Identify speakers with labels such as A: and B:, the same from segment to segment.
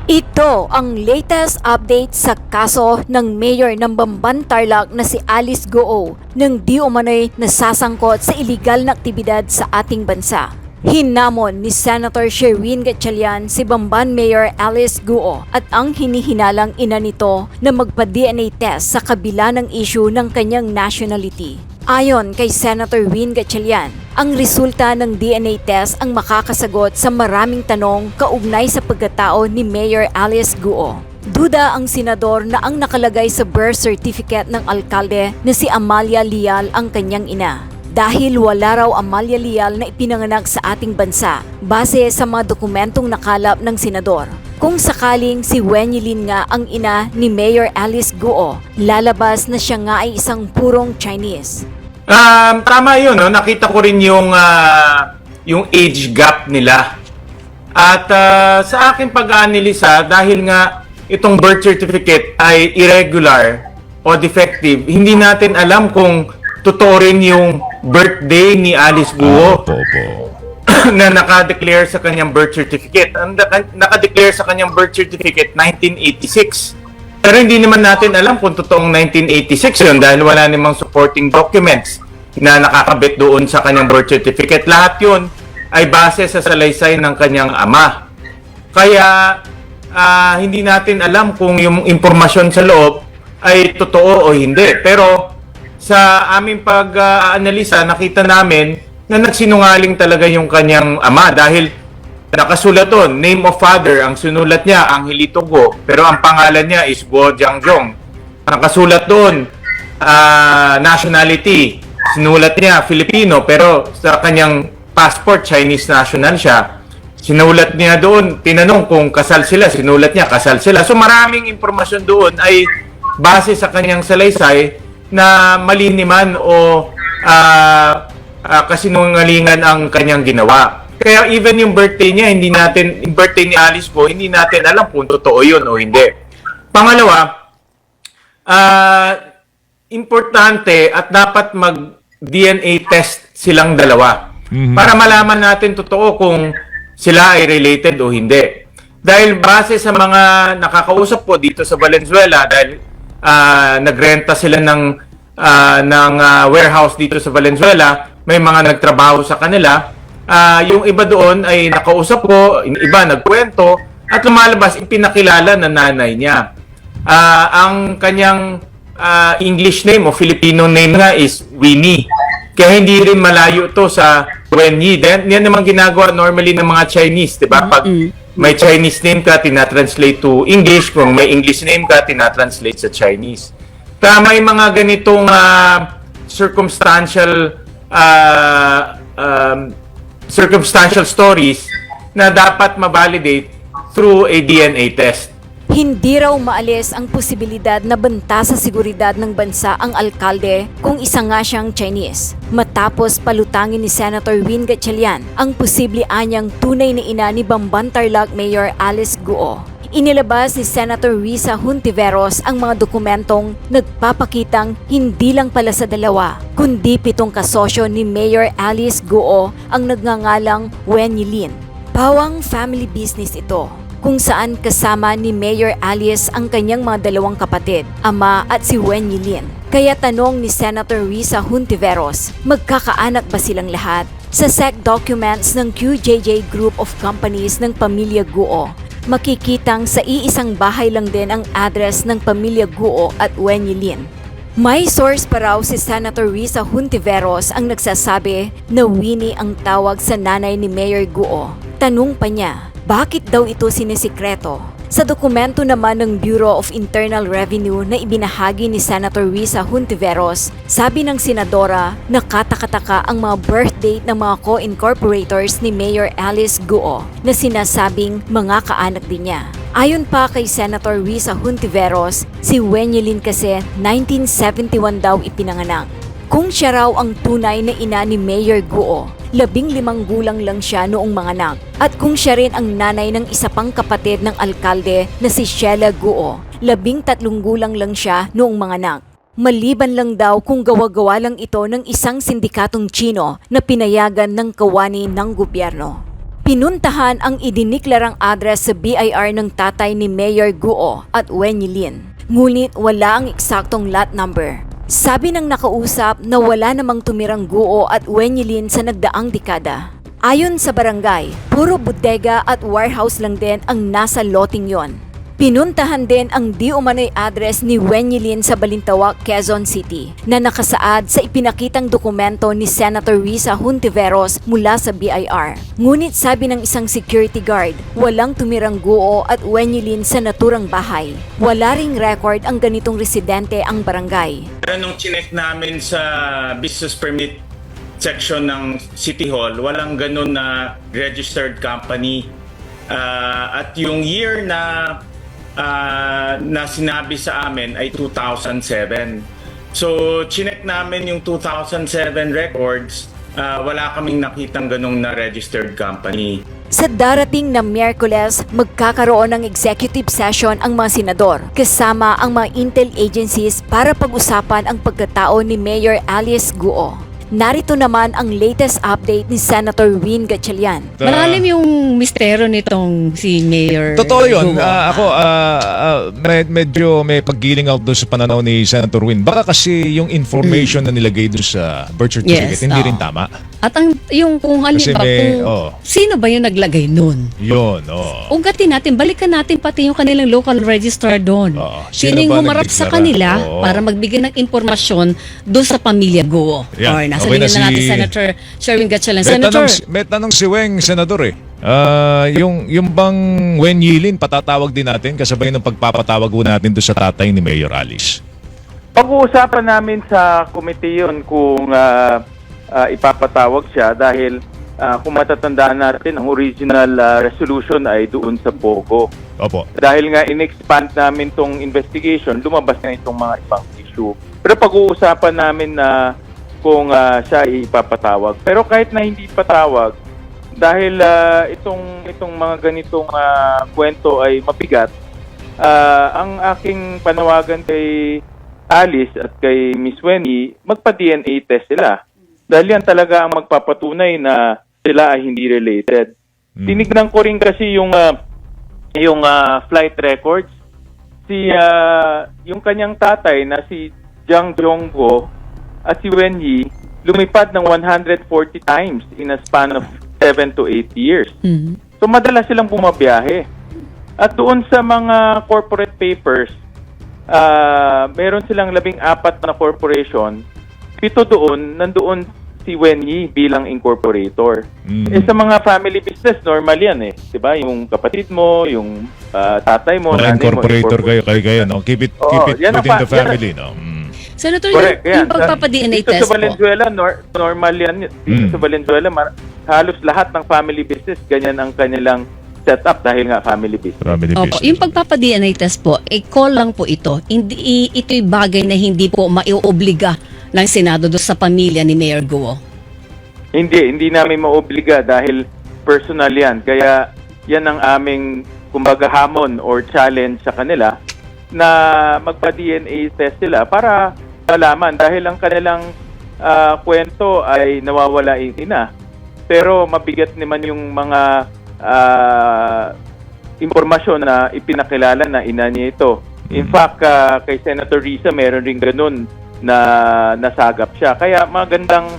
A: Ito ang latest update sa kaso ng mayor ng Bamban Tarlac na si Alice Goo nang di umano'y nasasangkot sa iligal na aktibidad sa ating bansa. Hinamon ni Senator Sherwin Gatchalian si Bamban Mayor Alice Goo at ang hinihinalang ina nito na magpa-DNA test sa kabila ng issue ng kanyang nationality. Ayon kay Senator Win Gatchalian, ang resulta ng DNA test ang makakasagot sa maraming tanong kaugnay sa pagkatao ni Mayor Alice Goo. Duda ang senador na ang nakalagay sa birth certificate ng alkalde na si Amalia Leal ang kanyang ina. Dahil wala raw Amalia Leal na ipinanganak sa ating bansa base sa mga dokumentong nakalap ng senador. Kung sakaling si Wenyilin nga ang ina ni Mayor Alice Goo, lalabas na siya nga ay isang purong Chinese.
B: Tama yun, no? Nakita ko rin yung age gap nila. At sa aking pag-aanalisa, dahil nga itong birth certificate ay irregular o defective, hindi natin alam kung totoo rin yung birthday ni Alice Goo na nakadeclare sa kanyang birth certificate. Ang nakadeclare sa kanyang birth certificate, 1986. Pero hindi naman natin alam kung totoong 1986 yun dahil wala namang supporting documents na nakakabit doon sa kanyang birth certificate. Lahat yun ay base sa salaysay ng kanyang ama. Kaya hindi natin alam kung yung impormasyon sa loob ay totoo o hindi. Pero sa aming pag-aanalisa, nakita namin na nagsinungaling talaga yung kanyang ama dahil nakasulat doon, name of father, ang sinulat niya, Angelito Go, pero ang pangalan niya is Guo Jiangjong. Nakasulat doon, nationality, sinulat niya Filipino, pero sa kanyang passport, Chinese national siya. Sinulat niya doon, tinanong kung kasal sila, sinulat niya kasal sila. So maraming impormasyon doon ay base sa kanyang salaysay na maliniman o kasinungalingan ang kanyang ginawa. Kaya even yung birthday niya, yung birthday ni Alice Goo, hindi natin alam kung totoo yun o hindi. Pangalawa, importante at dapat mag-DNA test silang dalawa para malaman natin totoo kung sila ay related o hindi. Dahil base sa mga nakakausap po dito sa Valenzuela, dahil nagrenta sila ng warehouse dito sa Valenzuela, may mga nagtrabaho sa kanila. Yung iba doon ay nakausap ko, iba nagkwento, at lumalabas ipinakilala na nanay niya. Ang kanyang English name o Filipino name nga is Winnie. Kaya hindi rin malayo to sa Wenyi. Yan naman ginagawa normally ng mga Chinese, di ba? Pag may Chinese name ka, tinatranslate to English. Kung may English name ka, tinatranslate sa Chinese. Kaya may mga ganitong circumstantial stories na dapat ma-validate through a DNA test.
A: Hindi raw maalis ang posibilidad na banta sa seguridad ng bansa ang alkalde kung isa nga siyang Chinese. Matapos palutangin ni Senator Win Gatchalian ang posible anyang tunay na ina ni Bamban Tarlac Mayor Alice Goo. Inilabas ni Senator Risa Hontiveros ang mga dokumentong nagpapakitang hindi lang pala sa dalawa, kundi 7 kasosyo ni Mayor Alice Goo ang nagngangalang Wenyilin. Pawang family business ito, kung saan kasama ni Mayor Alice ang kanyang mga 2 kapatid, ama at si Wenyilin. Kaya tanong ni Senator Risa Hontiveros, magkakaanak ba silang lahat? Sa SEC documents ng QJJ Group of Companies ng pamilya Goo, makikitang sa iisang bahay lang din ang address ng pamilya Goo at Wenyilin. May source pa raw si Senator Risa Hontiveros ang nagsasabi na Winnie ang tawag sa nanay ni Mayor Goo. Tanong pa niya, bakit daw ito sinisikreto? Sa dokumento naman ng Bureau of Internal Revenue na ibinahagi ni Senator Risa Hontiveros, sabi ng senadora na katakataka ang mga birth date ng mga co-incorporators ni Mayor Alice Goo na sinasabing mga kaanak din niya. Ayon pa kay Senator Risa Hontiveros, si Wenyilin kasi 1971 daw ipinanganak. Kung siya raw ang tunay na ina ni Mayor Goo, 15 gulang lang siya noong manganak. At kung siya rin ang nanay ng isa pang kapatid ng alkalde na si Sheila Goo, 13 gulang lang siya noong manganak. Maliban lang daw kung gawa-gawa lang ito ng isang sindikatong Chino na pinayagan ng kawani ng gobyerno. Pinuntahan ang idiniklarang address sa BIR ng tatay ni Mayor Guo at Wen Yilin. Ngunit wala ang eksaktong lot number. Sabi ng nakausap na wala namang tumirang Guo at Wen Yilin sa nagdaang dekada. Ayon sa barangay, puro bodega at warehouse lang din ang nasa loting yon. Pinuntahan din ang di umano'y address ni Wen Yilin sa Balintawak, Quezon City na nakasaad sa ipinakitang dokumento ni Senator Risa Hontiveros mula sa BIR. Ngunit sabi ng isang security guard, walang tumirang Guo at Wen Yilin sa naturang bahay. Wala ring record ang ganitong residente ang barangay.
B: Pero nung chinek namin sa business permit section ng City Hall, walang ganun na registered company. At yung year na sinabi sa amin ay 2007. So, chinek namin yung 2007 records, wala kaming nakitang ganong na registered company.
A: Sa darating na Miyerkules, magkakaroon ng executive session ang mga senador kasama ang mga intel agencies para pag-usapan ang pagkatao ni Mayor Alice Guo. Narito naman ang latest update ni Senator Win Gatchalian.
C: Malalim yung mistero nitong si Mayor.
D: Totoo yun.
C: Guo.
D: Ako, medyo may paggiling out doon sa pananaw ni Senator Win. Baka kasi yung information na nilagay doon sa birth certificate,
C: Yes,
D: hindi
C: oo.
D: rin tama.
C: At yung kung halimbawa, sino ba yung naglagay nun?
D: Yun, oo.
C: Ugatin natin, balikan natin pati yung kanilang local registrar doon.
D: Oo.
C: Sino
D: Sino
C: yung
D: ba
C: humarap sa
D: nagdeklara?
C: kanila
D: Oo.
C: para magbigay ng impormasyon doon sa pamilya Guo.
D: Yan.
C: Or nasa
D: Okay
C: linya
D: na
C: na natin
D: si-
C: Senator Sherwin Gatchalian. Senator,
D: May tanong si Weng, Senador yung bang Wen Yilin, patatawag din natin kasabay ng pagpapatawag po natin doon sa tatay ni Mayor Alice.
E: Pag-uusapan namin sa committee yun kung ipapatawag siya dahil kung matatandaan natin, ang original resolution ay doon sa Pogo.
D: Opo.
E: Dahil nga in-expand namin tong investigation, lumabas na itong mga ibang issue. Pero pag-uusapan namin na kung siya ipapatawag. Pero kahit na hindi patawag, dahil itong mga ganitong kwento ay mabigat, ang aking panawagan kay Alice at kay Miss Wendy, magpa-DNA test sila. Dahil yan talaga ang magpapatunay na sila ay hindi related. Tinignan ko rin kasi yung flight records. Yung kanyang tatay na si Jiang Jonggo at si Wen Yi lumipad ng 140 times in a span of 7 to 8 years. So madalas silang bumabiyahe. At doon sa mga corporate papers, meron silang 14 na corporation. 7 doon, nandoon si Wen Yi bilang incorporator. Sa mga family business, normal yan eh. Diba? Yung kapatid mo, yung tatay mo,
D: Mga
E: nanay mo,
D: incorporator kayo, no? Keep it
E: yan ang
D: within the
E: yan
D: family, no?
C: Senator,
E: Correct.
C: yung pagpapa-DNA
E: Dito
C: test
E: sa Valenzuela, normal yan. Dito sa Valenzuela, halos lahat ng family business, ganyan ang kanilang setup dahil nga family business.
D: Family
C: Opo,
D: business.
C: yung pagpapa-DNA test po, call lang po ito. Hindi, ito'y bagay na hindi po maioobliga ng Senado doon sa pamilya ni Mayor Guo.
E: Hindi namin maobliga dahil personal yan. Kaya yan ang aming, kumbaga, hamon or challenge sa kanila na magpa-DNA test sila para malaman dahil ang kanilang kwento ay nawawala yung ina. Pero mabigat naman yung mga impormasyon na ipinakilala na ina niya ito. In fact, kay Senator Risa, meron rin ganun na nasagap siya. Kaya magandang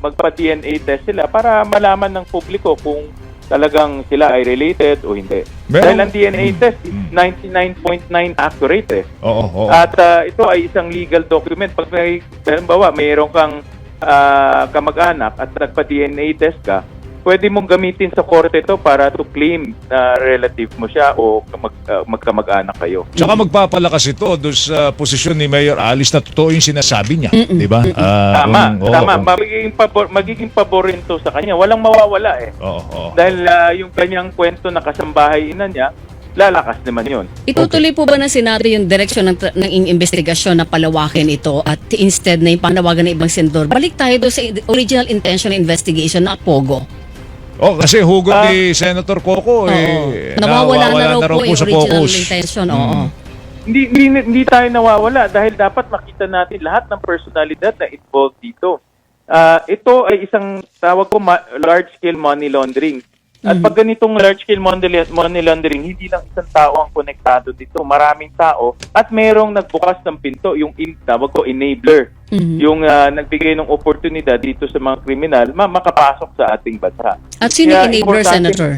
E: magpa-DNA test sila para malaman ng publiko kung talagang sila ay related o hindi. Dahil ang DNA test is 99.9 accurate eh.
D: Oo.
E: At ito ay isang legal document. Pag halimbawa, mayroon kang kamag-anak at nagpa-DNA test ka, pwede mong gamitin sa korte ito para to claim na relative mo siya o magkamag-anak kayo.
D: Tsaka magpapalakas ito doon sa posisyon ni Mayor Alice na totoo yung sinasabi niya. Di ba?
E: Tama. Magiging pabor rin to sa kanya. Walang mawawala eh.
D: Oo.
E: Dahil yung kanyang kwento na kasambahay ina niya, lalakas naman yun.
C: Itutuloy po ba ng Senado yung direksyon ng investigasyon na palawakin ito at instead na yung panawagan ng ibang senador? Balik tayo doon sa original intention investigation na Pogo.
D: Kasi hugot ni Senator Coco
C: Nawawala na raw po yung
D: sa
C: original
D: focus.
C: intention. Oo.
E: Hindi tayo nawawala dahil dapat makita natin lahat ng personalidad na involved dito. ito ay isang tawag ko large-scale money laundering. At pag ganitong large-scale money laundering, hindi lang isang tao ang konektado dito. Maraming tao at merong nagbukas ng pinto, yung tawag ko enabler. Yung nagbigay ng oportunidad dito sa mga kriminal makapasok sa ating bansa.
C: At sino
E: Kaya
C: yung enabler,
E: importante-
C: Senator?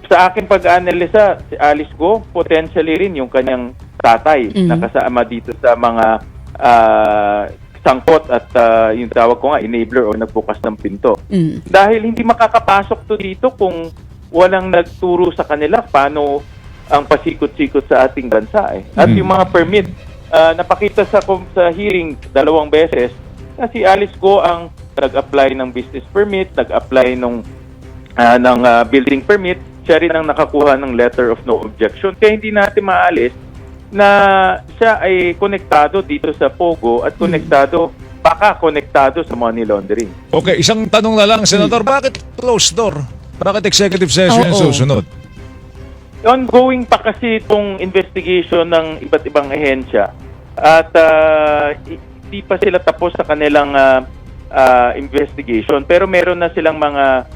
E: Sa aking pag-analisa, si Alice Go, potentially rin yung kanyang tatay na kasama dito sa mga sangkot at yung tawag ko nga, enabler o nagbukas ng pinto. Dahil hindi makakapasok to dito kung walang nagturo sa kanila paano ang pasikot-sikot sa ating bansa. At yung mga permit, napakita sa hearing 2 beses na si Alice Go ang nag-apply ng business permit, nag-apply ng building permit, siya rin ang nakakuha ng letter of no objection. Kaya hindi natin maalis na siya ay konektado dito sa Pogo at baka konektado sa money laundering.
D: Okay, isang tanong na lang, Senator, bakit closed door? Bakit executive session yung
C: Oo.
D: susunod?
E: Ongoing pa kasi itong investigation ng iba't ibang ahensya at hindi pa sila tapos sa kanilang investigation, pero meron na silang mga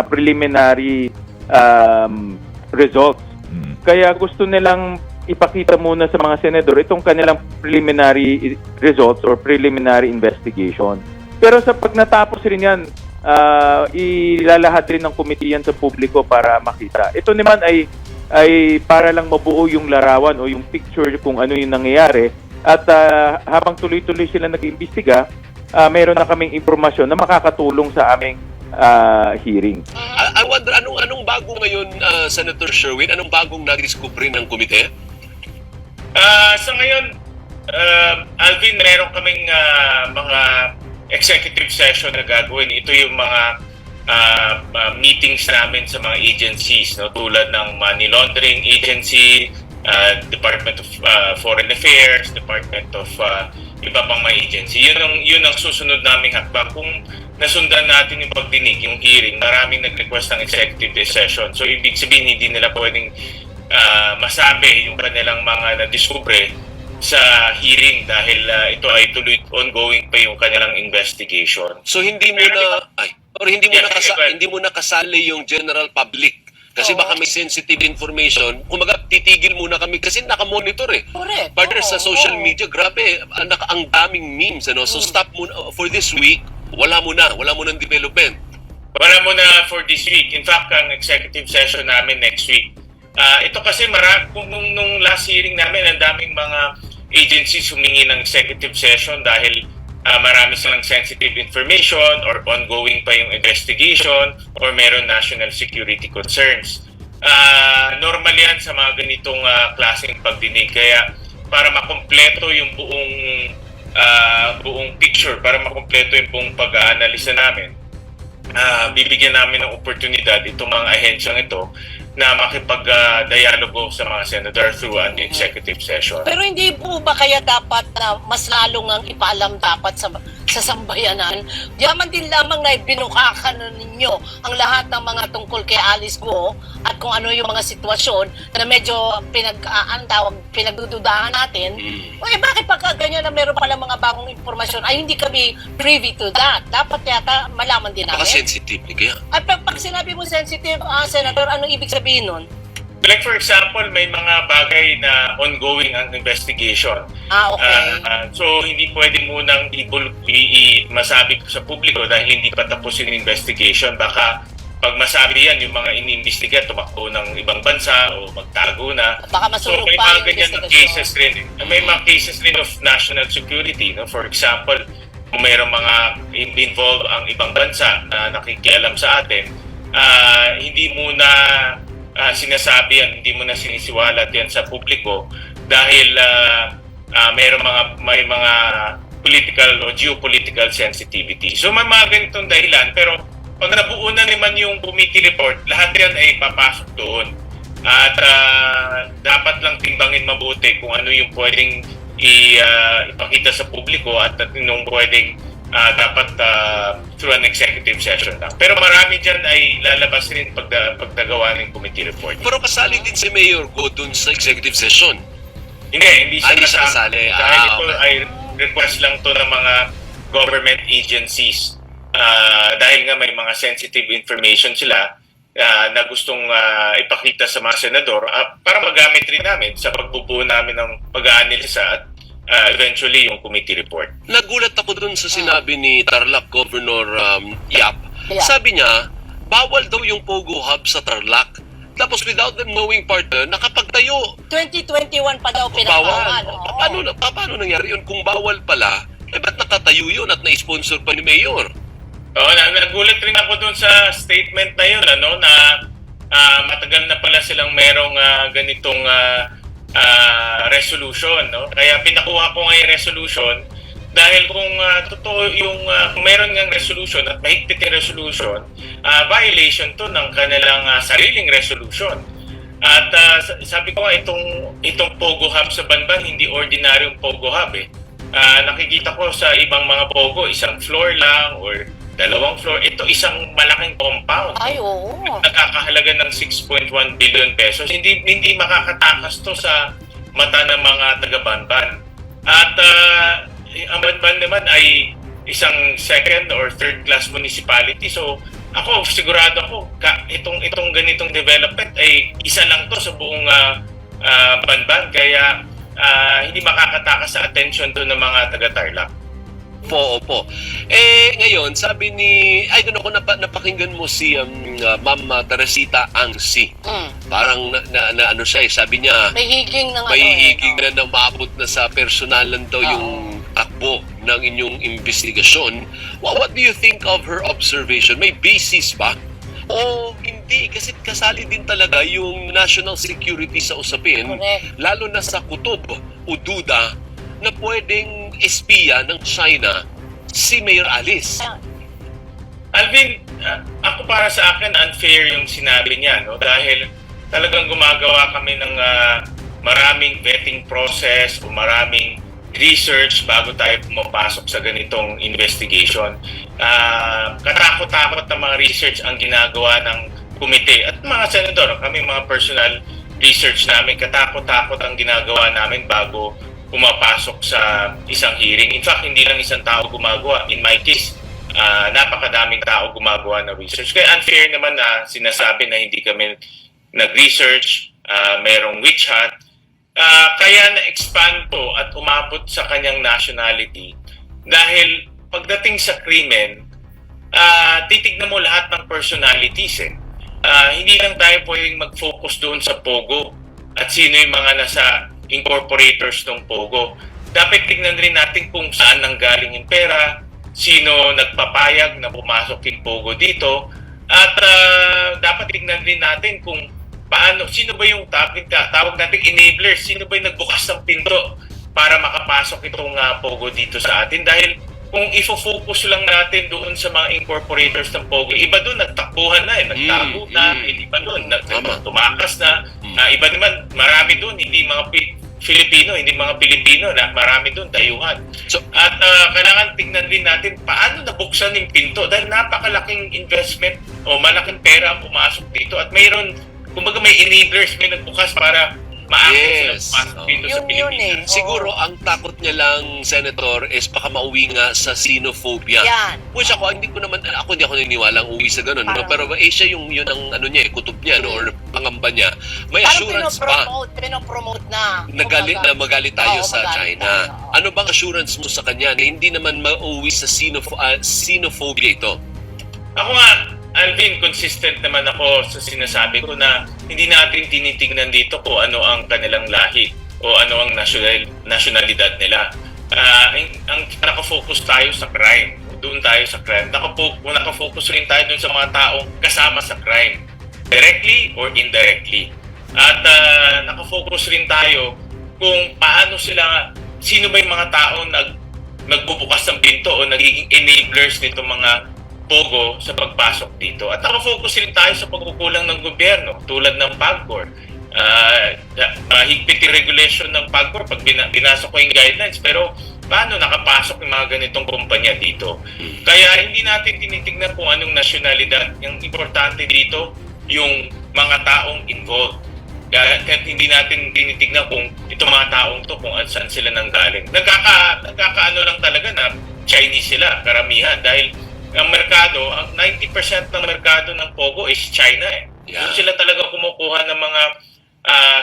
E: preliminary results. Kaya gusto nilang ipakita muna sa mga senador itong kanilang preliminary results or preliminary investigation. Pero sa pag natapos rin yan, ilalahad rin ng committee yan sa publiko para makita. Ito naman ay para lang mabuo yung larawan o yung picture kung ano yung nangyayari. At habang tuloy-tuloy sila nag-imbestiga, mayroon na kaming impormasyon na makakatulong sa aming hearing.
F: I wonder, anong bago ngayon, Senator Sherwin? Anong bagong nadiskubre ng komite?
B: Sa ngayon, Alvin, meron kaming mga executive session na gagawin. Ito yung mga meetings namin sa mga agencies, no, tulad ng Money Laundering Agency, Department of Foreign Affairs, Department of iba pang mga agency. Yun ang susunod naming hakbang. Kung nasundan natin yung pagdinig, yung hearing, maraming nag-request ng executive session. So, ibig sabihin, hindi nila pwedeng masabi yung kanilang mga na-discover sa hearing dahil ito ay tuloy ongoing pa yung kanilang investigation.
F: So hindi mo na kasali yung general public kasi baka may sensitive information. Kumaga titigil muna kami kasi naka-monitor eh.
G: Correct.
F: Partner sa social media, grabe, ang daming memes ano. So stop muna for this week. Wala muna ng development.
B: Wala muna for this week. In fact, ang executive session namin next week. Ito kasi nung last hearing namin, ang daming mga agencies humingi ng executive session dahil marami silang sensitive information or ongoing pa yung investigation or meron national security concerns. Normal yan sa mga ganitong klaseng pagdinig. Kaya para makompleto yung buong picture, para makompleto yung buong pag-aanalisa namin, bibigyan namin ng oportunidad itong mga ahensyang ito na makipag-dialogo sa mga senador through an executive session.
G: Pero hindi po ba kaya dapat na mas lalong ang ipaalam dapat sa sambayanan? Diyaman din lamang na ibinukakan na ninyo ang lahat ng mga tungkol kay Alice Go at kung ano yung mga sitwasyon na medyo pinagdududahan natin. Bakit pagka ganyan na meron pala mga bagong impormasyon ay hindi kami privy to that? Dapat yata malaman din namin.
F: Baka sensitive kaya.
G: At pag sinabi mo sensitive, Senator, anong ibig sabihin nun?
B: Like for example, may mga bagay na ongoing ang investigation.
G: Okay.
B: So hindi pwede munang masabi sa publiko dahil hindi pa tapos yung investigation. Baka pag masabi yan, yung mga iniimbestiga, tumakbo ng ibang bansa o magtago na.
G: Baka masurog
B: so may
G: pa
B: mga
G: yung
B: ganyan na
G: investigasyon.
B: cases rin. May mga cases rin of national security. No? For example, kung mayroong mga involved ang ibang bansa na nakikialam sa atin, hindi muna sinasabi yan, hindi mo na sinisiwalat yan sa publiko dahil may mga political o geopolitical sensitivity. So may mga ganitong dahilan, pero pag nabuo na naman yung committee report, lahat yan ay papasok doon. At dapat lang timbangin mabuti kung ano yung pwedeng ipakita sa publiko at nung pwedeng dapat through an executive session lang. Pero marami dyan ay lalabas rin pagdagawa ng committee report.
F: Pero kasali din si Mayor Go dun sa executive session.
B: Hindi siya
F: Hindi siya kasali.
B: Dahil ito
F: Okay.
B: ay request lang to ng mga government agencies dahil nga may mga sensitive information sila na gustong ipakita sa mga senador para magamit rin namin sa pagbubuo namin ng pag-aanalisa at eventually yung committee report.
F: Nagulat ako dun sa sinabi ni Tarlac Governor Yap.
G: Yeah.
F: Sabi niya, bawal daw yung Pogo Hub sa Tarlac. Tapos without them knowing partner, nakapagtayo.
G: 2021 pa daw
F: Bawal.
G: pinabawal. Oo.
F: Paano nangyari yun? Kung bawal pala, ba't nakatayo yun at na-sponsor pa ni Mayor?
B: Oo, nagulat rin ako dun sa statement na yun, na matagal na pala silang merong ganitong resolution, no? Kaya pinakuha ko nga yung resolution dahil kung totoo yung kung meron ngang resolution at mahigpit yung resolution, violation to ng kanilang sariling resolution. At sabi ko nga itong Pogo Hub sa Banban, hindi ordinaryong Pogo Hub eh. Nakikita ko sa ibang mga Pogo, isang floor lang or dalawang floor. Ito isang malaking compound.
G: Ay, oo.
B: Nakakahalaga ng 6.1 billion pesos. Hindi makakatakas to sa mata ng mga taga-Banban. At ang Banban naman ay isang second or third class municipality. So ako sigurado ako itong ganitong development ay isa lang to sa buong Banban, kaya hindi makakatakas sa attention doon ng mga taga-Tarlac.
F: Opo. Ngayon, sabi ni, ay doon ako napakinggan mo si Ma'am Teresita Angsi. Parang na ano siya, sabi niya,
G: May higing ng
F: may higing na maabot na sa personalan daw yung takbo ng inyong investigasyon. What do you think of her observation? May basis ba? O hindi? Kasi kasali din talaga yung national security sa usapin,
G: Correct.
F: lalo na sa kutob o duda na pwedeng espiya ng China si Mayor Alice.
B: Alvin, ako para sa akin unfair yung sinabi niya, no? Dahil talagang gumagawa kami ng maraming vetting process o maraming research bago tayo pumapasok sa ganitong investigation. Katakot-takot na mga research ang ginagawa ng komite at mga senador. Kami mga personal research namin, katakot-takot ang ginagawa namin bago pumapasok sa isang hearing. In fact, hindi lang isang tao gumagawa. In my case, napakadaming tao gumagawa ng research. Kaya unfair naman na sinasabi na hindi kami nag-research, merong witch hunt. Kaya na-expand po at umabot sa kanyang nationality dahil pagdating sa krimen, titignan mo lahat ng personalities eh. Hindi lang tayo pwedeng mag-focus doon sa Pogo at sino yung mga nasa incorporators ng Pogo. Dapat tignan rin natin kung saan nanggaling yung pera, sino nagpapayag na pumasok yung Pogo dito, at dapat tignan rin natin kung sino ba yung tawag natin enablers, sino ba yung nagbukas ng pinto para makapasok itong Pogo dito sa atin. Dahil kung ifo-focus lang natin doon sa mga incorporators ng Pogo, iba doon nagtakbuhan na nagtago na, iba doon tumakas na, iba naman marami doon hindi mga Filipino na marami doon dayuhan. So, at kailangan tingnan din natin paano nabuksan yung pinto dahil napakalaking investment o malaking pera ang pumasok dito at mayroon, kumbaga may enablers, may nagbukas para maakit sila pumasok dito sa Pilipinas.
F: Siguro ang takot niya lang, Senator, is baka mauwi nga sa xenophobia.
G: Yan.
F: Which ako hindi ako naniniwala ang uwi sa ganun. No? Pero siya yun ang ano niya, kutob niya, no? Or pangamba niya. May assurance pa.
G: Pinopromote na.
F: Magalit tayo sa China.
G: Tayo.
F: Ano bang assurance mo sa kanya na hindi naman mauwi sa xenophobia ito?
B: Ako nga, Alvin, consistent naman ako sa sinasabi ko na hindi natin tinitignan dito kung ano ang kanilang lahi o ano ang nasyonalidad nila. Ang nakafocus tayo sa crime. Doon tayo sa crime. Nakafocus rin tayo doon sa mga taong kasama sa crime. Directly or indirectly. At nakafocus rin tayo kung paano sino ba yung mga taong nagbubukas ng pinto o nagiging enablers nito mga Pogo sa pagpasok dito. At nakafocus rin tayo sa pagkukulang ng gobyerno tulad ng PAGCOR. Higpit yung regulation ng PAGCOR pag binasok ko yung guidelines, pero paano nakapasok yung mga ganitong kumpanya dito? Kaya hindi natin tinitignan kung anong nasyonalidad. Yung importante dito, yung mga taong involved. Kaya hindi natin tinitignan kung itong mga taong to kung saan sila nanggaling. Nagkakaano lang talaga na Chinese sila, karamihan. Dahil ang merkado, ang 90% ng merkado ng Pogo is China eh.
F: Yeah.
B: Doon sila talaga kumukuha ng mga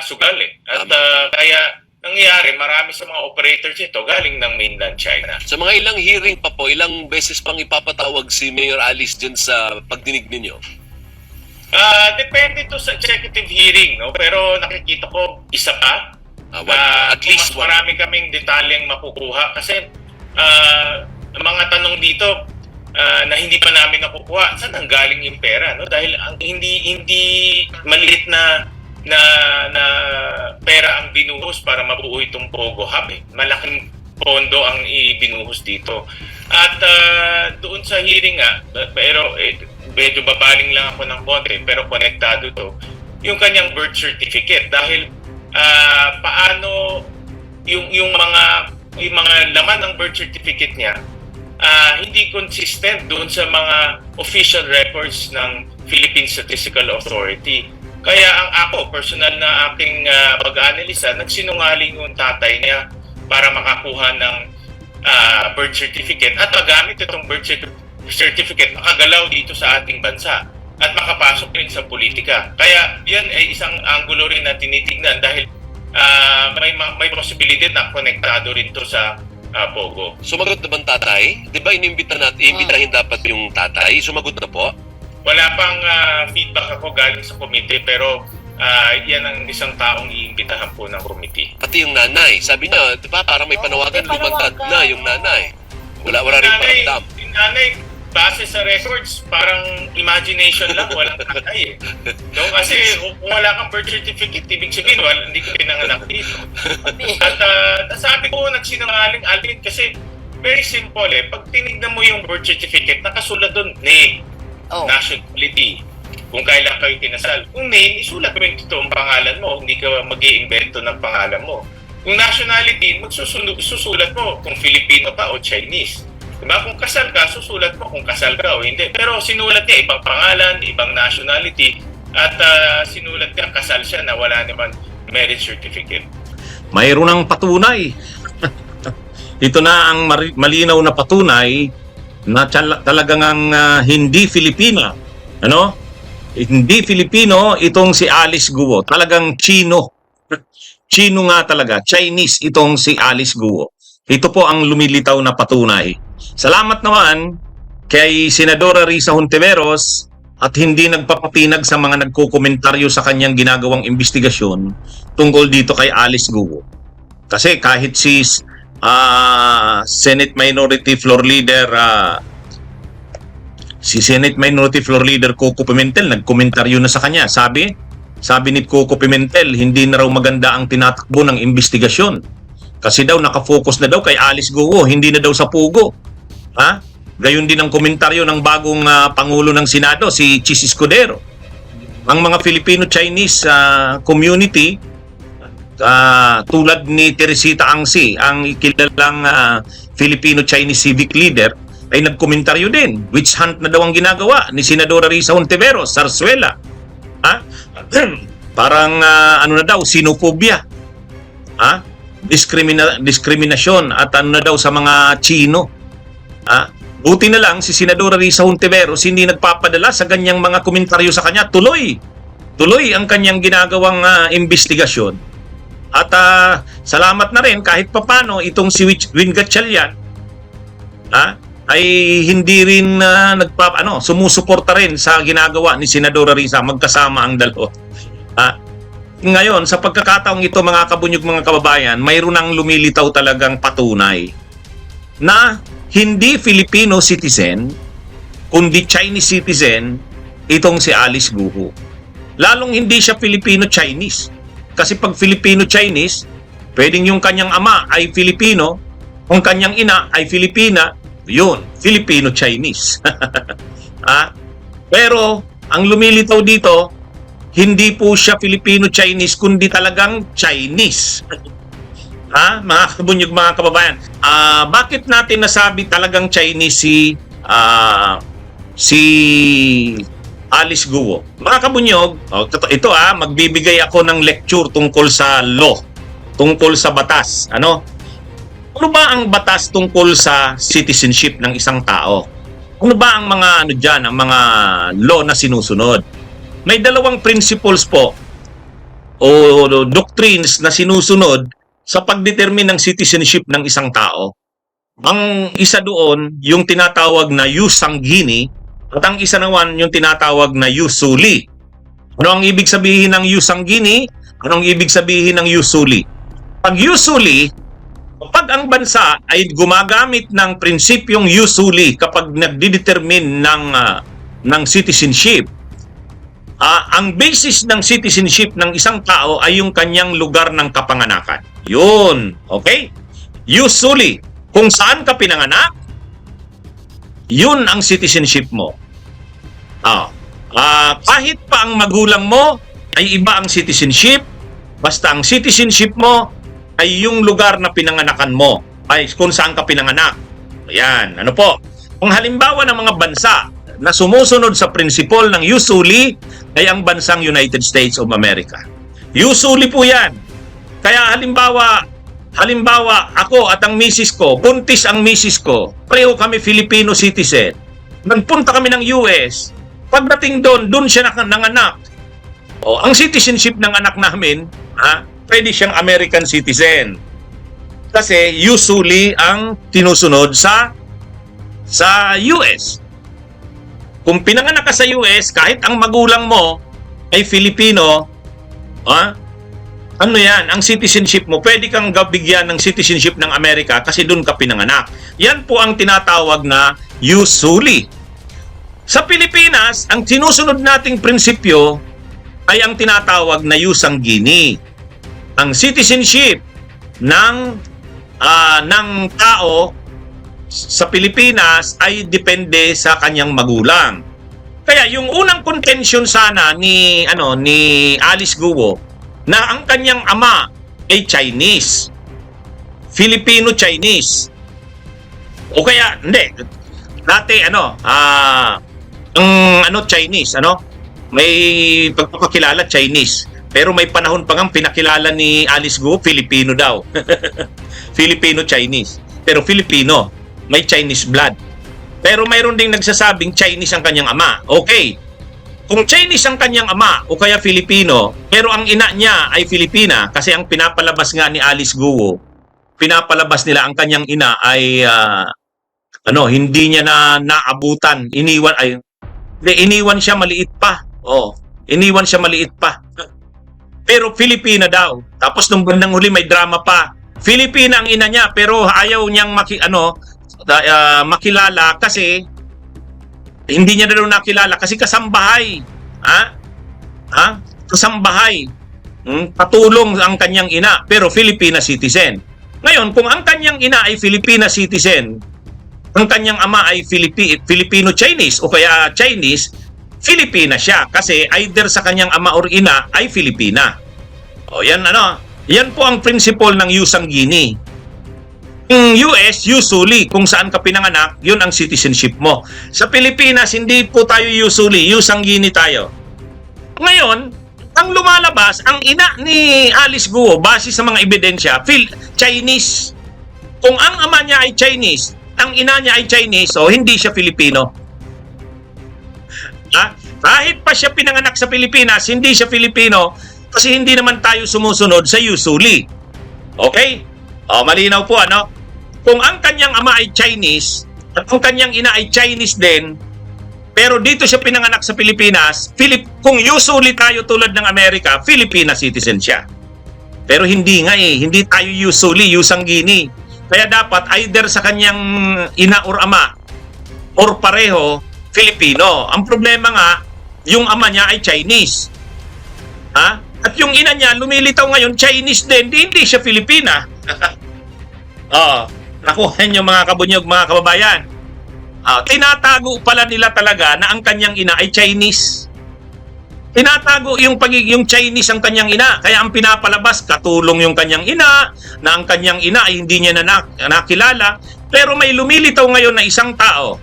B: sugal eh. At
F: Tama.
B: kaya nangyayari, marami sa mga operators ito galing ng mainland China.
F: Sa mga ilang hearing pa po, ilang beses pang ipapatawag si Mayor Alice dyan sa pagdinig ninyo?
B: Depende to sa executive hearing, no? Pero nakikita ko isa pa.
F: At least
B: mas
F: one.
B: marami kaming detalyeng makukuha kasi ang mga tanong dito na hindi pa namin nakukuha, saan ang galing yung pera, no? Dahil ang hindi maliit na pera ang binuhos para mabuo itong Pogo Hub. Malaking pondo ang ibinuhos dito. At doon sa hearing nga, pero medyo babaling lang ako ng konti, pero konektado to, yung kanyang birth certificate. Dahil paano yung mga laman ng birth certificate niya hindi consistent doon sa mga official records ng Philippine Statistical Authority. Kaya ako, personal na aking pag-analisa, nagsinungaling yung tatay niya para makakuha ng birth certificate at magamit itong birth certificate makagalaw dito sa ating bansa at makapasok rin sa politika. Kaya yan ay isang anggulo rin na tinitignan dahil may posibilidad na konektado rin to sa Pogo.
F: Sumagot na bang tatay? Di ba inimbitahin dapat yung tatay? Sumagot na po?
B: Wala pang feedback ako galing sa committee pero yan ang isang taong iimbitahan po ng committee.
F: Pati yung nanay. Sabi niya, di ba parang may panawagan,
G: may
F: lumantad
G: panawagan.
F: na yung nanay. Wala rin paramdam.
B: Yung nanay, base sa records, parang imagination lang, walang tatay eh. No? Kasi kung wala kang birth certificate, ibig sabihin, hindi ko pinanganak dito. At sabi ko, nagsinungaling Alvin, kasi very simple eh. Pag tinignan mo yung birth certificate, nakasulat doon, name, nationality, kung kailan kayo kinasal. Kung name, isulat mo yung totoong pangalan mo, hindi ka mag-i-invento ng pangalan mo. Kung nationality, susulat mo kung Filipino ka o Chinese. Diba? Kung kasal ka, susulat mo kung kasal ka o hindi. Pero sinulat niya ibang pangalan, ibang nationality, at sinulat niya kasal siya na wala naman marriage certificate.
H: Mayroon ng patunay. Ito na ang malinaw na patunay na talagang hindi Filipina. Ano? Hindi Filipino itong si Alice Guo. Talagang Chino. Chino nga talaga. Chinese itong si Alice Guo. Ito po ang lumilitaw na patunay. Salamat naman kay Senadora Risa Hontiveros at hindi nagpapatinag sa mga nagkokomentaryo sa kanyang ginagawang investigasyon tungkol dito kay Alice Guo. Kasi kahit si Senate Minority Floor Leader Coco Pimentel nagkomentaryo na sa kanya. Sabi ni Coco Pimentel, hindi na raw maganda ang tinatakbo ng investigasyon. Kasi daw nakafocus na daw kay Alice Guo, hindi na daw sa Pogo. Gayon din ang komentaryo ng bagong Pangulo ng Senado, si Chis Escudero. Ang mga Filipino-Chinese community, tulad ni Teresita Angsi, ang kilalang Filipino-Chinese civic leader, ay nagkomentaryo din. Witch hunt na daw ang ginagawa ni Senadora Risa Hontiveros, Zarzuela. Parang ano na daw, xenophobia. Diskriminasyon at ano na daw sa mga Chino. Buti na lang si Senadora Risa Hontiveros hindi nagpapadala sa ganyang mga komentaryo sa kanya. Tuloy ang kanyang ginagawang investigasyon. At salamat na rin kahit papano itong si Win Gatchalian ay hindi rin sumusuporta rin sa ginagawa ni Senadora Risa. Magkasama ang dalawa. Ngayon, sa pagkakataong ito mga kabunyog mga kababayan, mayroon ang lumilitaw talagang patunay na hindi Filipino citizen, kundi Chinese citizen, itong si Alice Guo. Lalong hindi siya Filipino-Chinese. Kasi pag Filipino-Chinese, pwedeng yung kanyang ama ay Filipino, kung kanyang ina ay Filipina, yun, Filipino-Chinese. Pero, ang lumilitaw dito, hindi po siya Filipino-Chinese, kundi talagang Chinese. Mga kabunyog, mga kababayan. Bakit natin nasabi talagang Chinese si Alice Guo? Mga kabunyog, ito magbibigay ako ng lecture tungkol sa law, tungkol sa batas. Ano ba ang batas tungkol sa citizenship ng isang tao? Ano ba ang mga ang mga law na sinusunod? May dalawang principles po o doctrines na sinusunod sa pagdetermine ng citizenship ng isang tao. Ang isa doon, yung tinatawag na jus sanguinis, at ang isa naman yung tinatawag na jus soli. Ano ang ibig sabihin ng jus sanguinis? Ano ang ibig sabihin ng jus soli? Pag jus soli, kapag ang bansa ay gumagamit ng prinsipyong jus soli kapag nagdidetermine ng citizenship, ang basis ng citizenship ng isang tao ay yung kanyang lugar ng kapanganakan. Yun, okay? Jus soli, kung saan ka pinanganak, yun ang citizenship mo. Kahit pa ang magulang mo ay iba ang citizenship, basta ang citizenship mo ay yung lugar na pinanganakan mo, ay kung saan ka pinanganak. Ayan, ano po? Kung halimbawa ng mga bansa na sumusunod sa prinsipal ng jus soli ay ang bansang United States of America. Jus soli po yan. Kaya halimbawa ako at ang misis ko, buntis ang misis ko, pareho kami Filipino citizen. Nagpunta kami ng US, pagdating doon siya nanganak. Ang citizenship ng anak namin, pwede siyang American citizen. Kasi usually ang tinusunod sa US. Kung pinanganak ka sa US, kahit ang magulang mo ay Filipino, ano yan, ang citizenship mo, pwede kang bigyan ng citizenship ng Amerika kasi doon ka pinanganak. Yan po ang tinatawag na jus soli. Sa Pilipinas, ang sinusunod nating prinsipyo ay ang tinatawag na jus sanguinis. Ang citizenship ng tao sa Pilipinas ay depende sa kanyang magulang. Kaya yung unang contention sana ni Alice Guo na ang kanyang ama ay Chinese, Filipino-Chinese. O kaya hindi, dati Chinese, may pagpapakilala Chinese. Pero may panahon pa ngang pinakilala ni Alice Guo, Filipino daw. Filipino-Chinese. Pero Filipino, may Chinese blood. Pero mayroon ding nagsasabing Chinese ang kanyang ama. Okay, kung Chinese ang kanyang ama o kaya Filipino, pero ang ina niya ay Filipina, kasi ang pinapalabas nga ni Alice Guo, pinapalabas nila ang kanyang ina ay hindi niya na naabutan. Iniwan siya maliit pa. Iniwan siya maliit pa. Pero Filipina daw. Tapos nung bandang huli may drama pa. Filipina ang ina niya pero ayaw niyang makilala kasi hindi niya na daw nakilala kasi kasambahay. Kasambahay. Patulong ang kanyang ina pero Filipina citizen. Ngayon, kung ang kanyang ina ay Filipina citizen, ang kanyang ama ay Filipino-Chinese o kaya Chinese, Filipina siya kasi either sa kanyang ama or ina ay Filipina. Yan po ang principle ng jus sanguinis. Yung US, usually, kung saan ka pinanganak, yun ang citizenship mo. Sa Pilipinas, hindi po tayo usually, jus sanguinis tayo. Ngayon, ang lumalabas, ang ina ni Alice Guo, base sa mga ebidensya, Chinese. Kung ang ama niya ay Chinese, ang ina niya ay Chinese, hindi siya Filipino. Kahit pa siya pinanganak sa Pilipinas, hindi siya Filipino kasi hindi naman tayo sumusunod sa usually. Okay? Malinaw po, Kung ang kanyang ama ay Chinese at ang kanyang ina ay Chinese din, pero dito siya pinanganak sa Pilipinas, kung usually tayo tulad ng Amerika, Filipina citizen siya. Pero hindi nga hindi tayo usually, jus sanguinis. Kaya dapat either sa kanyang ina or ama or pareho, Filipino. Ang problema nga, yung ama niya ay Chinese. At yung ina niya, lumilitaw ngayon, Chinese din, hindi siya Filipina. Nakuha niyo mga kabunyog, mga kababayan. Tinatago pala nila talaga na ang kanyang ina ay Chinese. Tinatago yung Chinese ang kanyang ina. Kaya ang pinapalabas, katulong yung kanyang ina, na ang kanyang ina ay hindi niya nakilala. Pero may lumilitaw ngayon na isang tao.